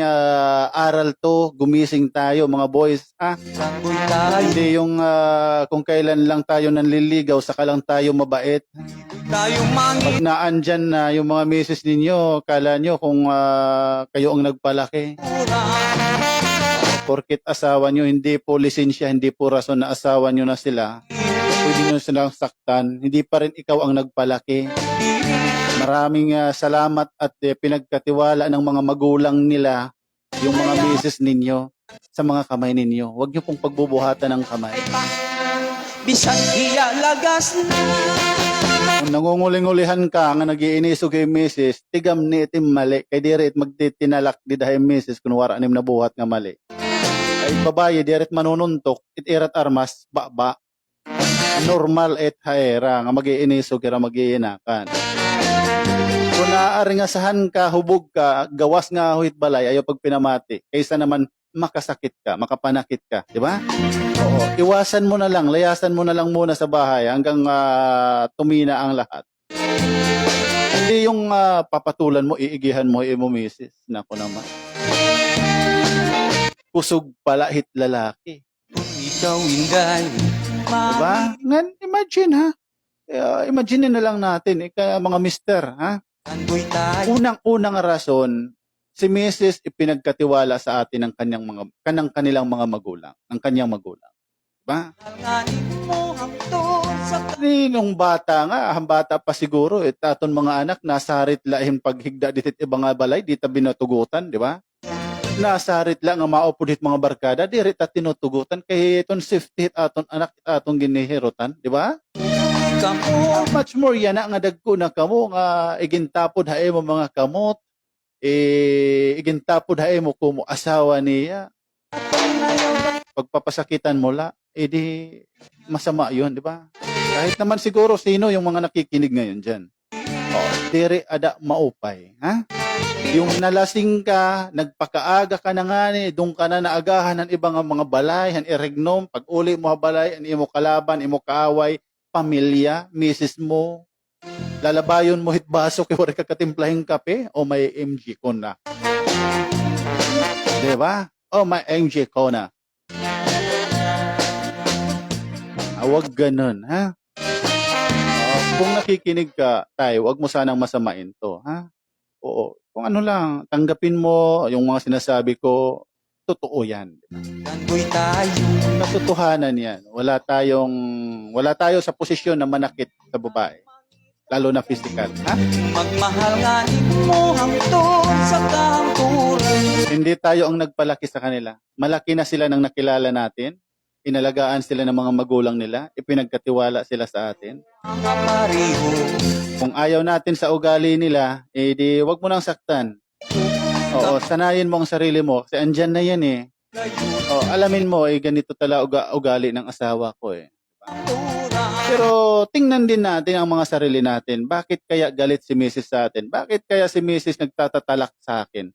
aral to, gumising tayo, mga boys. Sandoy tayo. Hindi yung kung kailan lang tayo nanliligaw, saka lang tayo mabait. Tayo mangita. Pag naandyan na yung mga misis ninyo, kala nyo kung kayo ang nagpalaki. Porkit asawa nyo, hindi po lisensya, hindi po rason na asawa nyo na sila. Pwede nyo silang saktan, hindi pa rin ikaw ang nagpalaki. Maraming salamat at pinagkatiwala ng mga magulang nila, yung mga misis ninyo, sa mga kamay ninyo. Huwag nyo pong pagbubuhatan ng kamay. Bisan iyalagas na. Kung nangunguling-ulihan ka nga nagiinisog kay misis, tigam ni itim mali. Kay diret magtitinalak di dahil misis kung wara nim na buhat nga mali. Kay babae diret manununtok, itirat armas, ba. Normal et haera nga magiinisog kira magiinakan. Kung naari nga sahan ka, hubog ka, gawas nga huit balay, ayaw pag pinamati. Kaysa naman makasakit ka, makapanakit ka. Di ba? Oo. Iwasan mo na lang, layasan mo na lang muna sa bahay hanggang tumina ang lahat. Hindi yung papatulan mo, iigihan mo, misis. Nako naman. Kusog pala hit lalaki. Ikaw inday. Diba? Imagine ha. Imagine na lang natin, mga mister, ha? Sandoy tayo. Unang-unang rason, si Mrs. ipinagkatiwala sa atin ng kanilang mga magulang, ng kanyang magulang. Diba? Mahal nga nimo hangtod sa Nung bata nga, ang bata pa siguro, aton mga anak, nasarit lahin paghigda ditit ibang balay, di ta binatugutan, di ba? Nasarit lang nga maupudit mga barkada, di rin ta tinutugutan, kaya iton safety aton anak, aton ginihirutan, di ba? kamo. Much more yan nga dagko na kamo, nga igintapod hae mo mga kamot, igintapod hae mo kumo asawa niya, pagpapasakitan mo la, di masama yun, di ba? Kahit naman siguro sino yung mga nakikinig ngayon dyan. Diri ada maupay, ha? Yung nalasing ka, nagpakaaga ka na nga ni, doon ka na naagahan ng ibang mga balay, han iregnom, pag uli mo balay, an imo kalaban, imo kaaway, pamilya, misis mo, lalabayon mo hitbaso kay wala ka katimplahing kape, o may MG ko na. Di ba? O may MG ko na. Huwag ganun, ha? Kung nakikinig ka, tayo, wag mo sanang masamain to, ha? Oo. Kung ano lang, tanggapin mo yung mga sinasabi ko, totoo yan. Sandoy tayo. Katotohanan yan. Wala tayo sa posisyon na manakit sa babae. Lalo na physical, ha? Magmahal nga nimo hangtod sa kampuran. Hindi tayo ang nagpalaki sa kanila. Malaki na sila nang nakilala natin. Inalagaan sila ng mga magulang nila. Ipinagkatiwala sila sa atin. Mga pareho. Kung ayaw natin sa ugali nila, di wag mo nang saktan. Oo, sanayin mo ang sarili mo. Kasi andyan na yan eh. Alamin mo, ganito talaga ugali ng asawa ko eh. Pero tingnan din natin ang mga sarili natin. Bakit kaya galit si Mrs. sa atin? Bakit kaya si Mrs. nagtatatalak sa akin?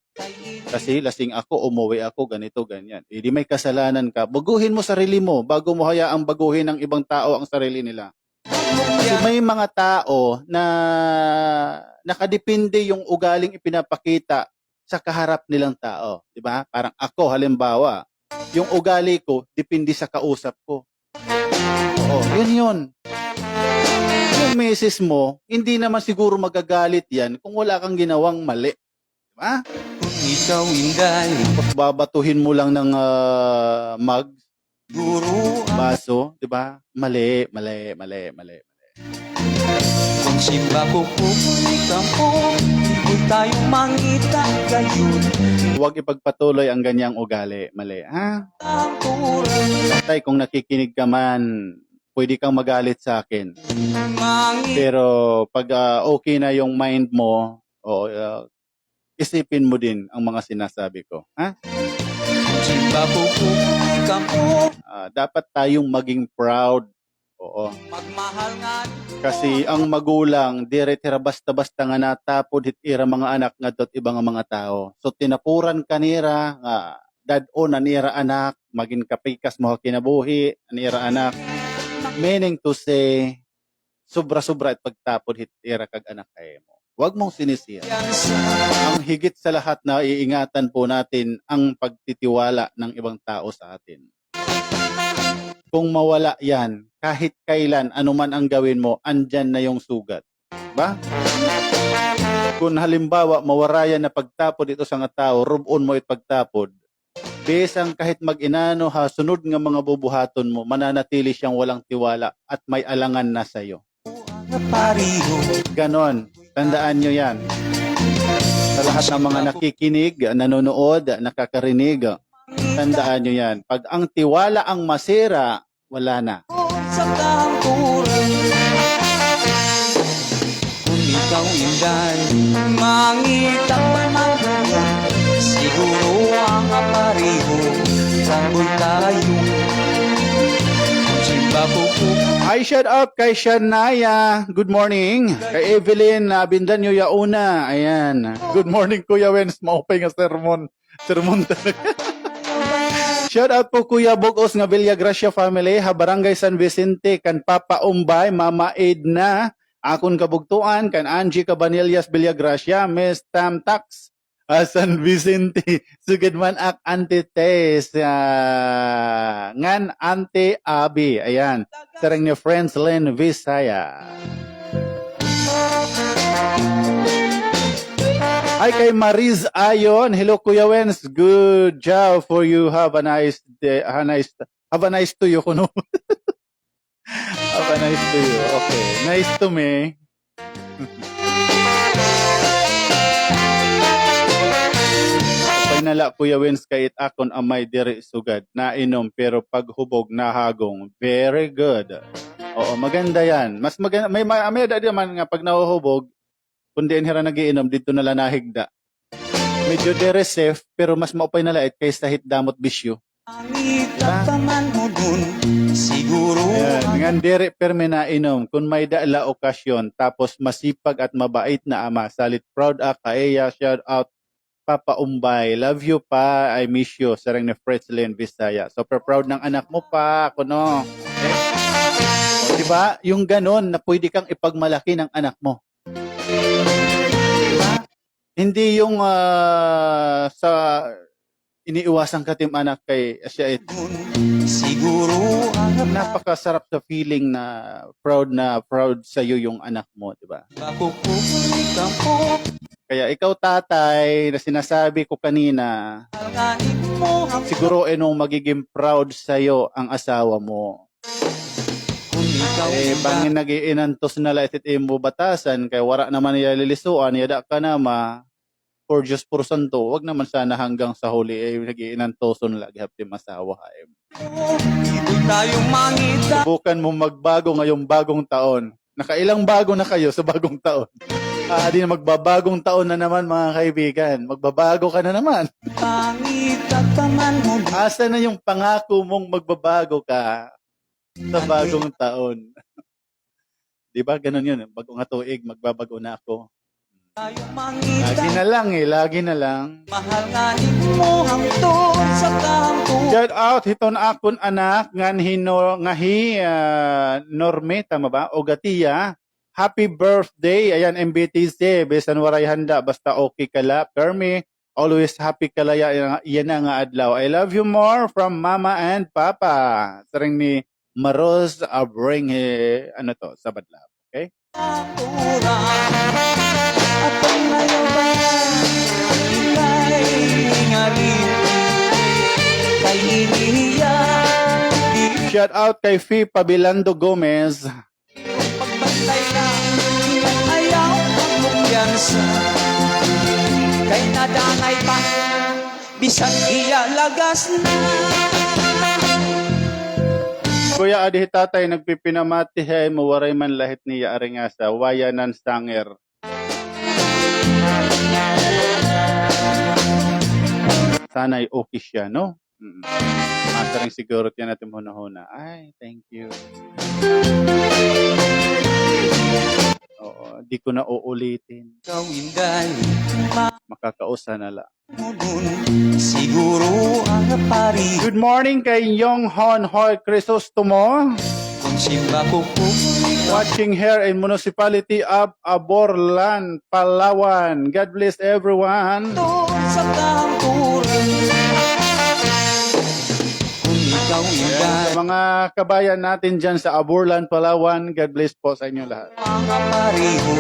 Kasi lasing ako, umuwi ako, ganito, ganyan. Di may kasalanan ka. Baguhin mo sarili mo bago mo hayaang baguhin ng ibang tao ang sarili nila. Kasi may mga tao na nakadepende yung ugaling ipinapakita sa kaharap nilang tao. Di ba? Parang ako, halimbawa, yung ugali ko, depende sa kausap ko. Oo, yun. Yung misis mo, hindi naman siguro magagalit yan kung wala kang ginawang mali. Diba? Kung ikaw inday, Tapos babatuhin mo lang ng mug, guro ang baso, diba? Mali, mali, mali, mali. kung simba ko pupulikan ko, ikot tayong mangita gayon. Huwag ipagpatuloy ang ganyang ugali. Mali, ha? Ang kurang Tay, kung nakikinig ka man, pwede kang magalit sa akin. mangita. Pero pag okay na yung mind mo, isipin mo din ang mga sinasabi ko. Ha? Kung simba ko pupulikan ko, Dapat tayong maging proud. Oo. magmahal nga Kasi ang magulang, diretira basta-basta nga natapod hitira mga anak nga dot ibang mga tao. So tinapuran kanira nga dad-o nanira anak, maging kapikas mo kinabuhi, nanira anak. Meaning to say, sobra-sobra at pagtapod hitira kag anak kay mo. Huwag mong sinisira. yan sa Ang higit sa lahat na iingatan po natin ang pagtitiwala ng ibang tao sa atin. Kung mawala yan, kahit kailan, anuman ang gawin mo, andyan na yung sugat. Ba? Kung halimbawa, mawarayan na pagtapod ito sa nga tao, rubon mo it pagtapod, besang kahit mag-inano ha, sunod nga mga bubuhaton mo, mananatili siyang walang tiwala at may alangan na sa'yo. pariho. Ganon. Tandaan nyo yan. Sa lahat ng mga nakikinig, nanonood, nakakarinig, tandaan nyo yan. Pag ang tiwala ang masira, wala na. Sa kahampuran, kung ikaw inday, mangita pa magayon. Siguro ang apariho, sanggol tayo. Kung simba ko Hi, shout out kay Shania. Good morning. Kay Evelyn Abindanyo Yauna. Ayan. Good morning, Kuya Wens. Maupay nga sermon. Sermon talaga. Shout out po Kuya Bogos nga Villagracia family. Ha, Barangay San Vicente. Kan Papa Umbay. Mama Edna. Akon kabugtuan. Kan Angie Cabanillas Villagracia. Miss Tam Tax. San Vicente. Sugid man ak Ante Tess. Ngan Ante Abi. Ayan. Sarang ni Friends Len Visaya. Hi kay Mariz Ayon. Hello Kuya Wens. Good job for you. Have a nice day. Have a nice to you kuno. Have a nice to you. Okay. Nice to me. Nala Kuya Wens kahit akon amay diri sugad nainom pero paghubog nahagong very good. Oo, maganda yan. Mas maganda may da man nga pag nahuhubog kundi hira nagiinom dito na lang nahigda. Medyo dere safe pero mas maupay na lait kaysa hit damot bisyo. mangita pa man mo dun, siguro Yan, ngan dere perme nainom kun may daala okasyon tapos masipag at mabait na ama. Salit proud kaeya shout out Papa Umbay, love you pa, I miss you. Sarang ni Fretzlin Visaya. Super proud ng anak mo pa, kuno. Okay? O, diba? Yung ganon na pwede kang ipagmalaki ng anak mo. Diba? Hindi yung sa iniiwasang katim anak kay siya siguro ang napakasarap sa feeling na proud sa iyo yung anak mo, diba? napupulikan ko. Kaya ikaw tatay na sinasabi ko kanina, Alganin mo ang siguro nung magiging proud sa'yo ang asawa mo. kung ikaw Bangin nagiinantos na laitit mo batasan, kaya wara naman niya lilisuan, yada ka nama, for just for santo, wag naman sana hanggang sa huli, nagiinantoson lagi hapti masawa. dito tayo mangita. Subukan mo magbago ngayong bagong taon. Nakailang bago na kayo sa bagong taon? Di na magbabagong taon na naman mga kaibigan. Magbabago ka na naman. Mangita pa man mo dun, Asa na yung pangako mong magbabago ka sa bagong taon? Di ba? Ganun yun. Bagong tuig, magbabago na ako. tayo mangita. Lagi na lang lagi na lang. Mahal nga mo hangtod sa kampo. Shout out, hiton akon anak, ngahi Norme, tama ba? O Gatiya. Happy birthday. Ayan, MBTC. Besan waray handa. Basta okay kala. Permi, always happy kalaya. Yan na nga adlaw. I love you more from Mama and Papa. Sarang ni Maros bring ano to, Sabadlab. Okay? At ang nayaban Ika'y ngarin Kay iniya Di Shout out kay Fee Pabilando Gomez. pagbantay na Ayaw ang kumpiyansa Kay nadangay pa Bisag iya lagas na Kuya Adi Tatay nagpipinamati hay mawaray man lahit niya ari nga sa wayanan sanger. Sana'y okay siya, no? Masaring siguro yan natin huna-huna. Ay, thank you. Oo, di ko na uulitin. Gawin dahil Makakausa na lang. Mamunun Siguro ang pari Good morning kay Yong Hon Hoy Crisostomo. Kung simba ko Watching here in Municipality of Aborlan, Palawan. God bless everyone. sa tangkuran Kung ikaw Sa mga kabayan natin dyan sa Aborlan, Palawan, God bless po sa inyo lahat. mga pareho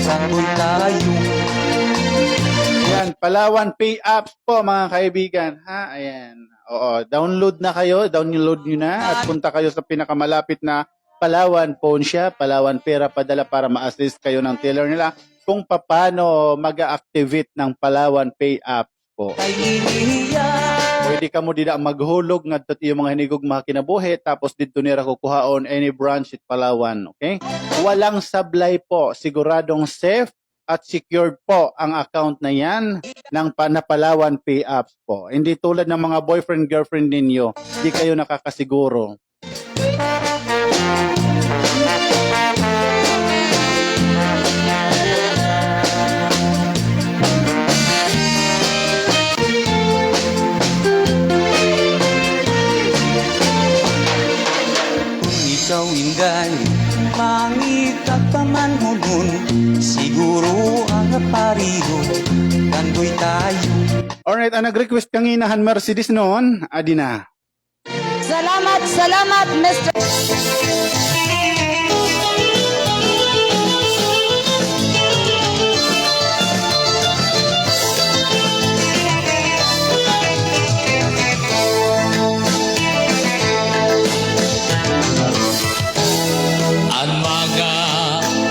Santoy tayo Yan, Palawan Pay Apps po mga kaibigan. Ha, ayan. Oo, download na kayo, download nyo na at punta kayo sa pinakamalapit na Palawan Phone Shop, Palawan Pera Padala para ma-assist kayo ng teller nila kung paano mag-activate ng Palawan Pay Apps po. Kay iniya Pwede ka mo dida maghulog nga tot yung mga hinigog mga kinabuhi tapos dito nila kukuhaon any branch at Palawan, okay? Walang sablay po, siguradong safe at secured po ang account na yan ng Palawan Pay Apps po. Hindi tulad ng mga boyfriend-girlfriend ninyo, di kayo nakakasiguro. Kung ikaw inday Mangitag pa man mo nun Siguro ang pariho Kandoy tayo Alright, ang nag-request kanginahan Mercedes noon, adi na. Salamat, Mr. Ang mga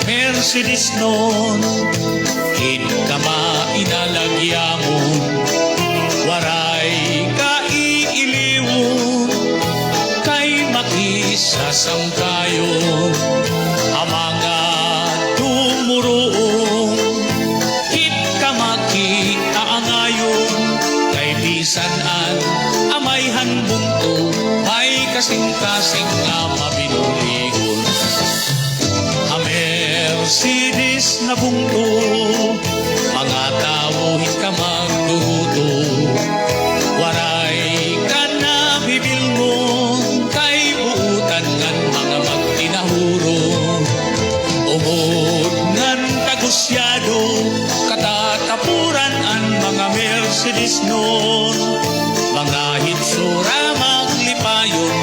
Mercedes noon Hinkama inalagyamon Waray kaiiliwon Kay makisasangkayon Ang mga tumuroon Hinkama aangayon Kay bisanan amay hanbunto May kasing-kasing nga mabinuligon Mercedes na bungto Mga tao ka magduto Waray ka na bibilngon Kay buutan ngan mga magtinahuro Umod ngan kagusyado Katatapuran ang mga Mercedes noon Mga hitsura maglipayon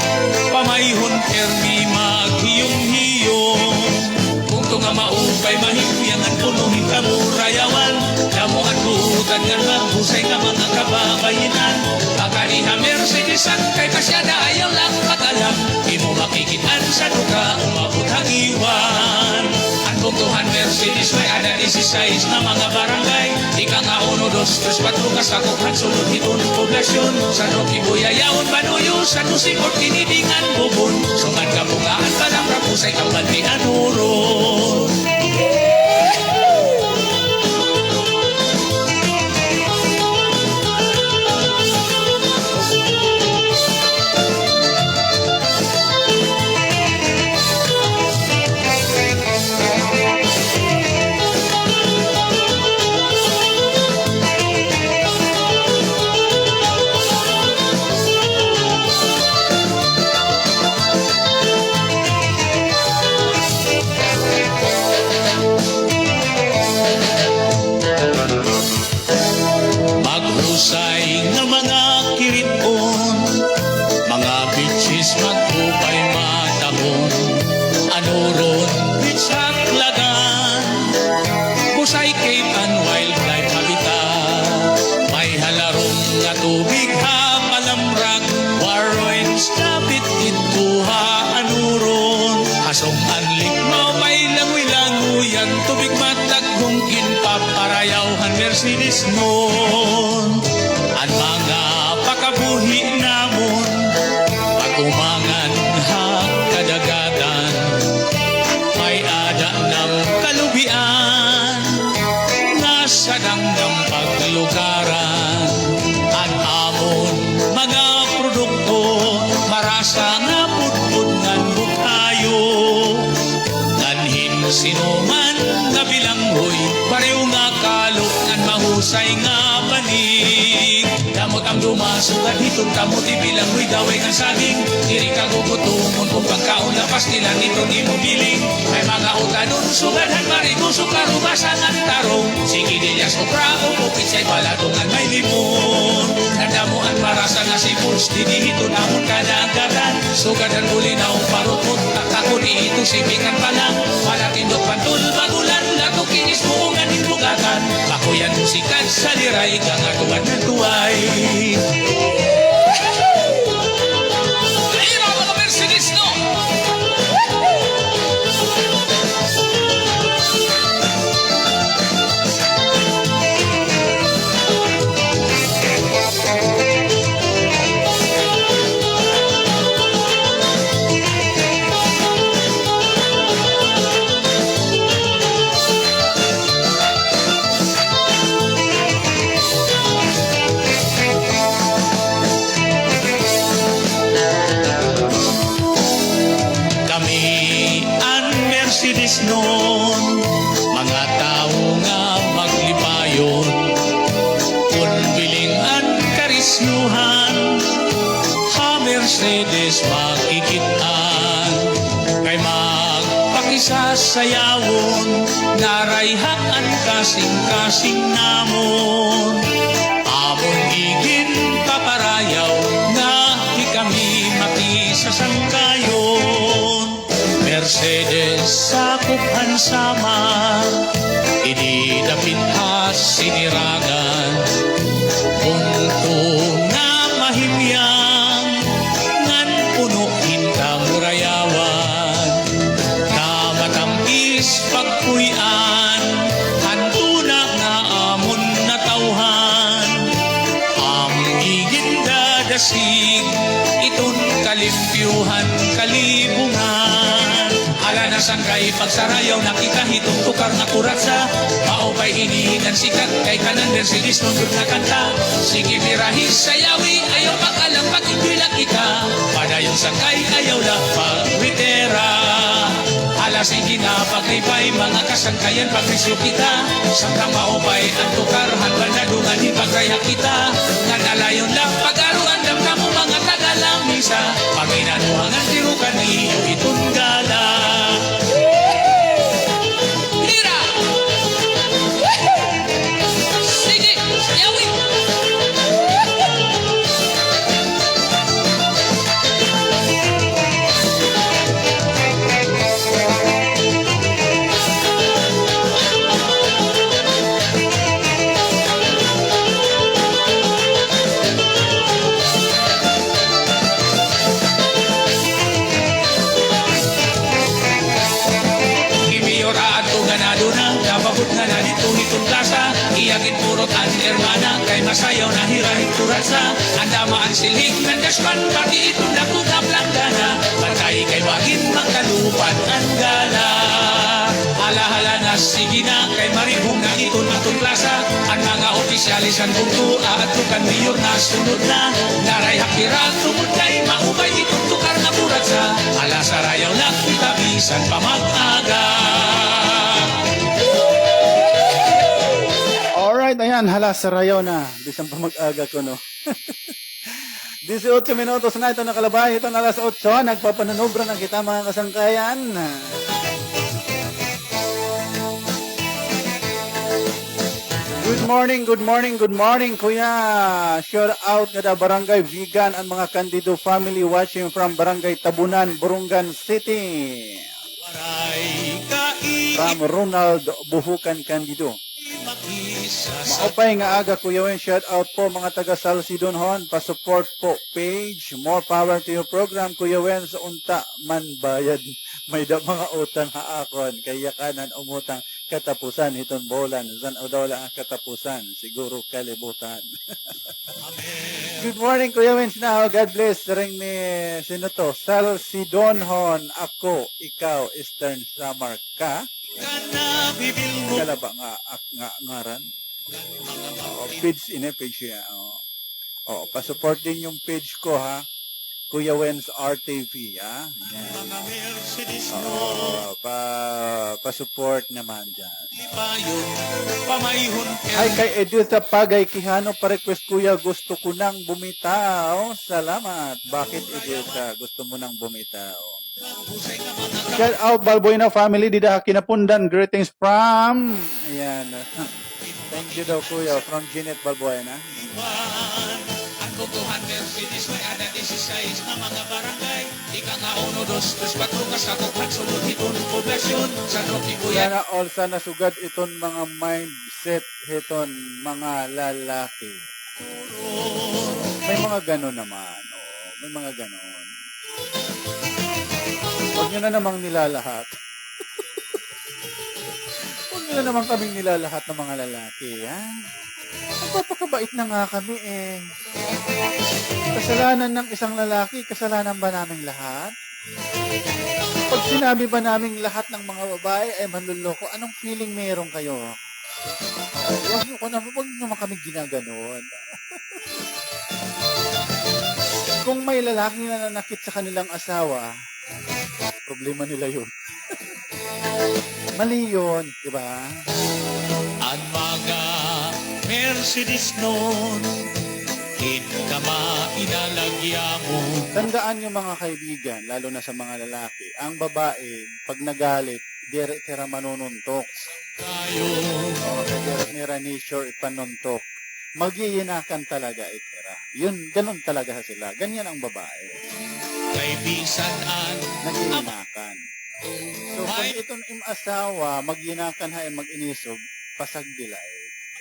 Pamayhon permi maghiyong-hiyong nga maupay mahimpiyangan punuhin kamurayawan Damuhan buutan nga mahusay nga mga kababayinan Pagkaniha Mercedes ang kay kasyada ayaw lang pag-alam Di mo makikitan sa duka umabot hangiwan Ang bungtuhan Mercedes may ada 16 na mga barangay Ika nga 1, 2, 3, 4 kasakupan sulod hitun poblasyon Sa Nokibuyayaon Banuyo sa Nusikot kinidingan bubon Sungan kabugaan palang rapusay kabantihan uron Pasay Cave and Wildlife Habitat. May halarong nga tubig ha palamrag, warwens kapit ito ha anuron. Asong anlik mo may langoy-langoyan, tubig mataghong kinpaparayaw han Mercedes mon. Ang mga pakabuhi namon, patumangan ha kadagatan, may ada ng kalubian, nasa danggang paglugaran. Ang amon mga produkto, marasa nga pudpud ngan bukayo. Nanhin sinuman nga bilanghoy, pareho nga kalok ngan mahusay nga banig. Damot ang dumasugat hitong kamot ibilanghoy gaway ng saging. Diri ka gugutumon kung pagkaon lapas nila nito ni mo biling. May mga utanon sugadhan mariguso karumasangan tarong. Sige dilyas o prao bukit siya'y balatungan may limon. Nadamuan marasa nga si Pulse dinihito namon kadagatan. Sugadhan uli na ang parupot takako ni ito sipikan pa lang. Malatindot pantul bagulan lato kinis mo nga nimbugatan. Kakuyan musikan sa liray kangatuan ng tuway. Ayun mga Mercedes no! Mercedes noon, mga tao nga maglipayon, kung bilingan karisyuhan, ha Mercedes makikitaan, kay magpakisasayawon, narayhakan kasing-kasing namon, amon igin paparayaw, nga di kami makisasangkayon. Mercedes sakuphan sama, ididapinhas siniragan, punto na mahimyang, ngan puno hintamurayawan, kamatamis pagpuyan, hantuna nga amon natauhan, ang iginda dasig, itun kalimpyuhan kalibungan. Ala na sangkay pagsarayaw nakita hitong tukar na kuratsa, maupay hinihingan sikat kay kanan Mercedes nung na kanta. Sige mirahis sayawi ayaw pakalang pag-ibila kita, padayon sangkay ayaw lang pagwitera. Ala sige na paglipay mga kasangkayan pagrisyo kita, sangkang maupay ang tukar hanban na dungan hipagraya kita. Nga nalayon lang pag-aruan damdam mo mga tagalamisa, panginanuhangan tirukan iyo itong gala. Iyagin purot ang hermana, kay masayaw na hirahit kuratsa. Andamaan silig ng dasman, pati itong nakutap lang gana. Patay kay bagin magkalupan ang gala. Alahala na sige na, kay maribong na itong atong plasa. Ang mga opisyalis ang bungto, aatukan mayor na sunod na. Naray hakiran, tumod kay maubay itong tukar na kuratsa. Ala sarayaw lang, itabisan pa mag-aga. Alright, ayan, hala, sarayaw na. Bisan pa mag-aga ko, no? 18 minutos na ito nakalabay. Ito na alas 8, nagpapanunubra ng kita mga kasangkayan. Good morning, good morning, good morning, Kuya. Shout out nga da Barangay Vegan ang mga Candido family watching from Barangay Tabunan, Burungan City. Waray kai From Ronald Buhukan Candido. Maupay nga aga Kuya Wen, shout out po mga taga Salsidon hon, pa-support po page, more power to your program Kuya Wen, sa unta man bayad, may da mga utang haakon, kaya kanan umutang katapusan hiton bolan, san daw lang ang katapusan, siguro kalibutan. Good morning Kuya Wen, now God bless, ring ni sino to, Salsidon hon, ako, ikaw, Eastern Samar ka, kala ba nga ngaran? Page page yan. Pa-support din yung page ko ha. Kuya Wen's RTV ha. Yan. Pa-support naman dyan. Ay kay Edith Pagay Quijano pa-request kuya, gusto ko nang bumitaw. Salamat. Bakit Edith gusto mo nang bumitaw? Shout out Balbuena family, dida kinapundan, greetings from ayan. Thank you daw kuya from Jeanette Balbuena. Ang butuhan Mercedes may ada 16 na mga barangay. Ika nga 1, 2, 3, 4 kasakop at sulod itong poblasyon sa Rocky Kuya. Sana all sana sugad iton mga mindset hiton mga lalaki. May mga ganon naman. May mga ganon. Huwag nyo na namang nilalahat. Huwag nyo na namang kaming nilalahat ng mga lalaki, ha? Magpapakabait na nga kami, eh. Kasalanan ng isang lalaki, kasalanan ba namin lahat? Pag sinabi ba namin lahat ng mga babae ay manluloko, anong feeling meron kayo? Huwag nyo naman kami ginaganon. Kung may lalaki na nanakit sa kanilang asawa, problema nila yun. Mali yun, di ba? Ang mga Mercedes noon, ka mainalagya mo. Tandaan nyo mga kaibigan, lalo na sa mga lalaki, ang babae, pag nagalit, dire-tira manununtok. Tayo, Dire-tira nature ipanuntok. Magyayinakan talaga itira. Yun, ganun talaga sila. Ganyan ang babae. kay bisanan. Nagyayinakan. So, kung itong asawa, magyinakan ha, mag-inisog, pasag dilay.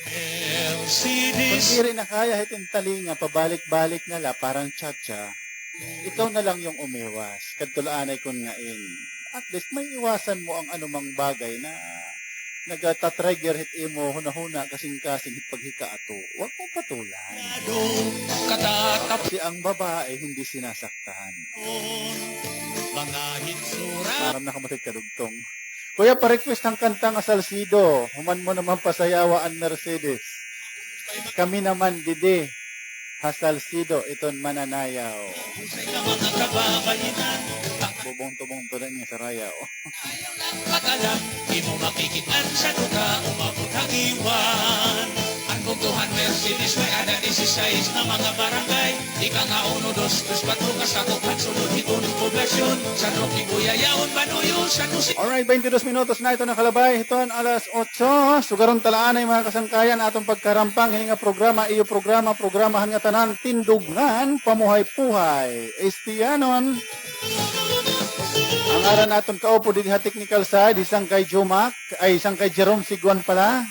Kung Mercedes, di rin na kaya hitin talinga, pabalik-balik na la, parang tsa-tsa, ikaw na lang yung umiwas. Kadtulaan ay kun ngain. At least may iwasan mo ang anumang bagay na nagtatrigger hit imo hunahuna kasing-kasing hit paghika ato. Huwag mong patulan. katatap Kasi ang babae hindi sinasaktan. mga hitsura. Maram na kamatid kadugtong. Kuya, pa-request ng kanta nga Salsido. Human mo naman pasayawa ang Mercedes. Kami naman, Didi. Hasalsido, iton mananayaw. Sa mga kababainan, Bubong-tubong to rin niya sa rayaw. ayaw lang matalang, di mo makikitan sa duka, umabot ang iwan. Ang bugtuhan Mercedes may ada 16 na mga barangay. Ika nga 1, 2, 3, 4 kasakop at sulod itong poblasyon. Sa Rocky Kuya, Yaon, Banuyo, San Jose. Alright, 22 minutos na ito nakalabay. Ito ang alas 8. Sugaron talaan ay mga kasangkayan atong pagkarampang hininga programa, iyo programahan nga tanan, tindugnan, pamuhay-puhay. Estianon. Ang aran naton kaupo din ha technical side, isang kay Jumac, ay isang kay Jerome Siguan pala.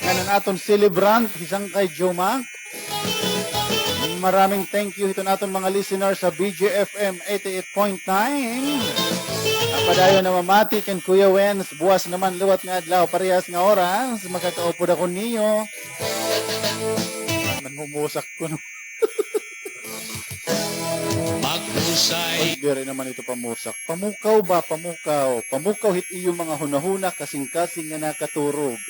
Kanan aton celebrant, isang kay Jumac. Maraming thank you ito naton mga listeners sa BGFM 88.9. Padayon na mamati ken Kuya Wens, buwas naman luwat nga adlaw parehas nga oras, makakaupo da ko niyo. Manhumusak ko no. Maghusay, Dire naman ito pamusak. Pamukaw ba? Pamukaw. Pamukaw hit iyo mga hunahuna kasing-kasing nga nakaturog.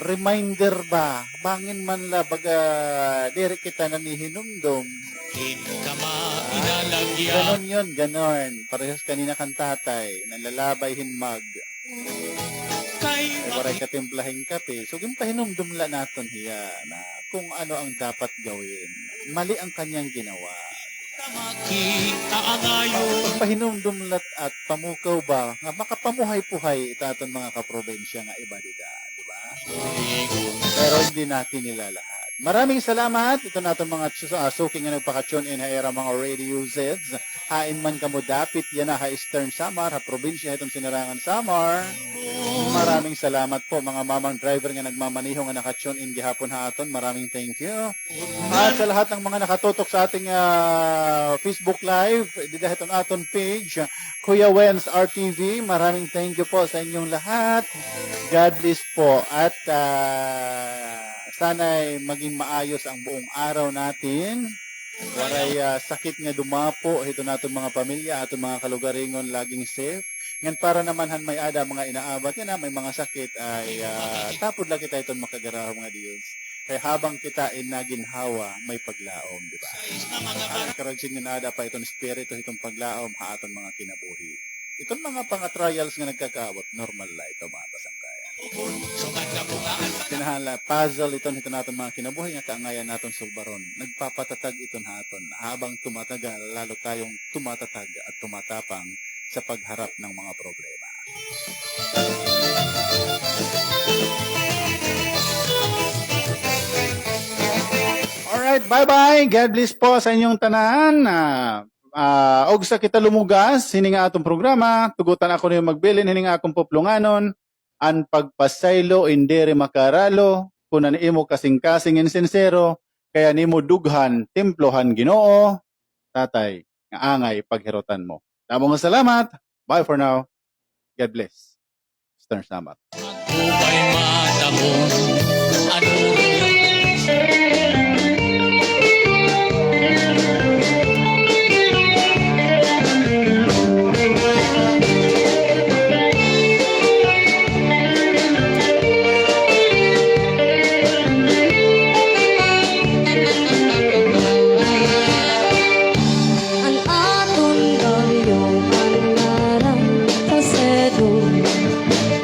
Reminder ba? Bangin man la baga dire kita nanihinumdum. ka mainalagya. Ganon yun, ganon. Parehas kanina kang tatay, nalalabay hinmag. Kay Ay waray katimplahing kape. So gimpahinumdum la naton hiya na kung ano ang dapat gawin. Mali ang kanyang ginawa. makita ang ayon. Pagpahinumdumlat at pamukaw ba nga makapamuhay-puhay itaton mga kaprobinsya nga iba dida, di ba? Pero hindi natin nila lahat. Maraming salamat. Ito natin mga suking nga nagpaka-tune in era mga radio Zeds. Hain man kamo dapit yan na ha Eastern Samar, ha probinsya itong Sinarangan Samar. Maraming salamat po mga mamang driver nga nagmamaniho nga naka-tune in gihapon ha aton. Maraming thank you. At sa lahat ng mga nakatutok sa ating Facebook Live, dito itong aton page, Kuya Wens RTV, maraming thank you po sa inyong lahat. God bless po. At sana'y maging maayos ang buong araw natin. Waray sakit nga dumapo, ito natin mga pamilya, aton mga kalugaringon, laging safe. Ngan para naman han may ada mga inaabat yan may mga sakit ay tapod lang kita itong makagaraw mga Diyos. Kaya habang kita naginhawa, may paglaom, di ba? At karagsing nga ada pa itong spirito, itong paglaom, aton mga kinabuhi. Itong mga trials nga nagkakaabot, normal life, tumatas ang kaya. Kinahala, puzzle ito natin mga kinabuhi nga kaangayan natin sulbaron. Nagpapatatag ito natin. Habang tumatagal, lalo tayong tumatatag at tumatapang sa pagharap ng mga problema. Alright, bye-bye. God bless po sa inyong tanan. Og sa kita lumugas, hininga atong programa, tugutan ako niyo magbilin, hininga akong puplunganon, ang pagpasaylo, indere makaralo, kunan imo kasing-kasing sincero, kaya nimo dughan, timplohan Ginoo, tatay, nga angay paghirutan mo. Damong salamat. Bye for now. God bless. Eastern Samar. Upay matahong ano Ang aton gawiyong pangarap kasedo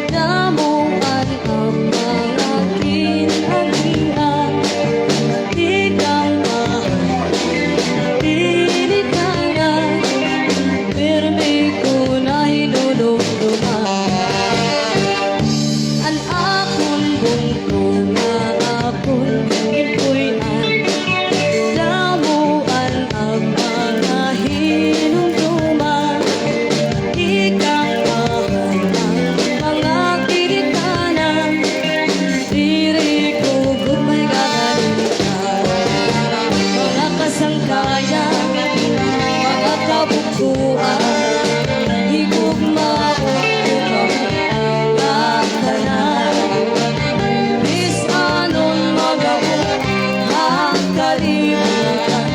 damuan ang mga kinagihan di kang mahal tinitangan pirmi ko na hinulungduman ang akong bungko nga akong ipuyan damuan ang mga hinungduman ikang mahal ang mga kiritanan diri ko gumay gagalitan mga kasangkayan mga kabukuan higugmaon kumakanan is anon magabot ang kalimutan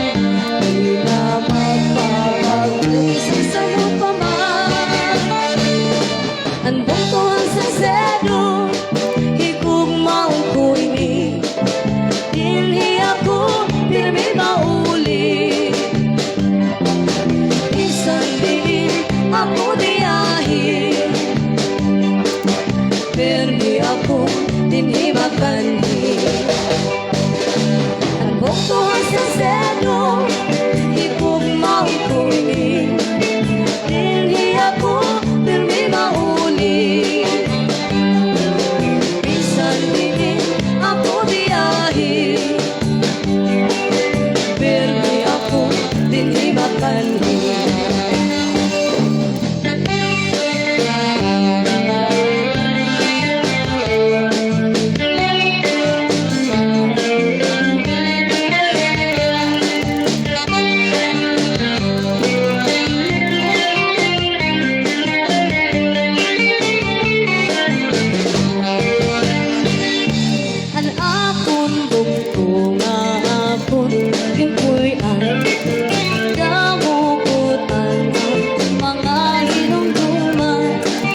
di na magpapag-isip sa lupa man ang bungko ang sasero higugmaon ko ini dinhi ako pirmi mauli isang diin ako diyahi pirmi ako dinhi makanhi ang bungko ang sasero higugmaon ko ini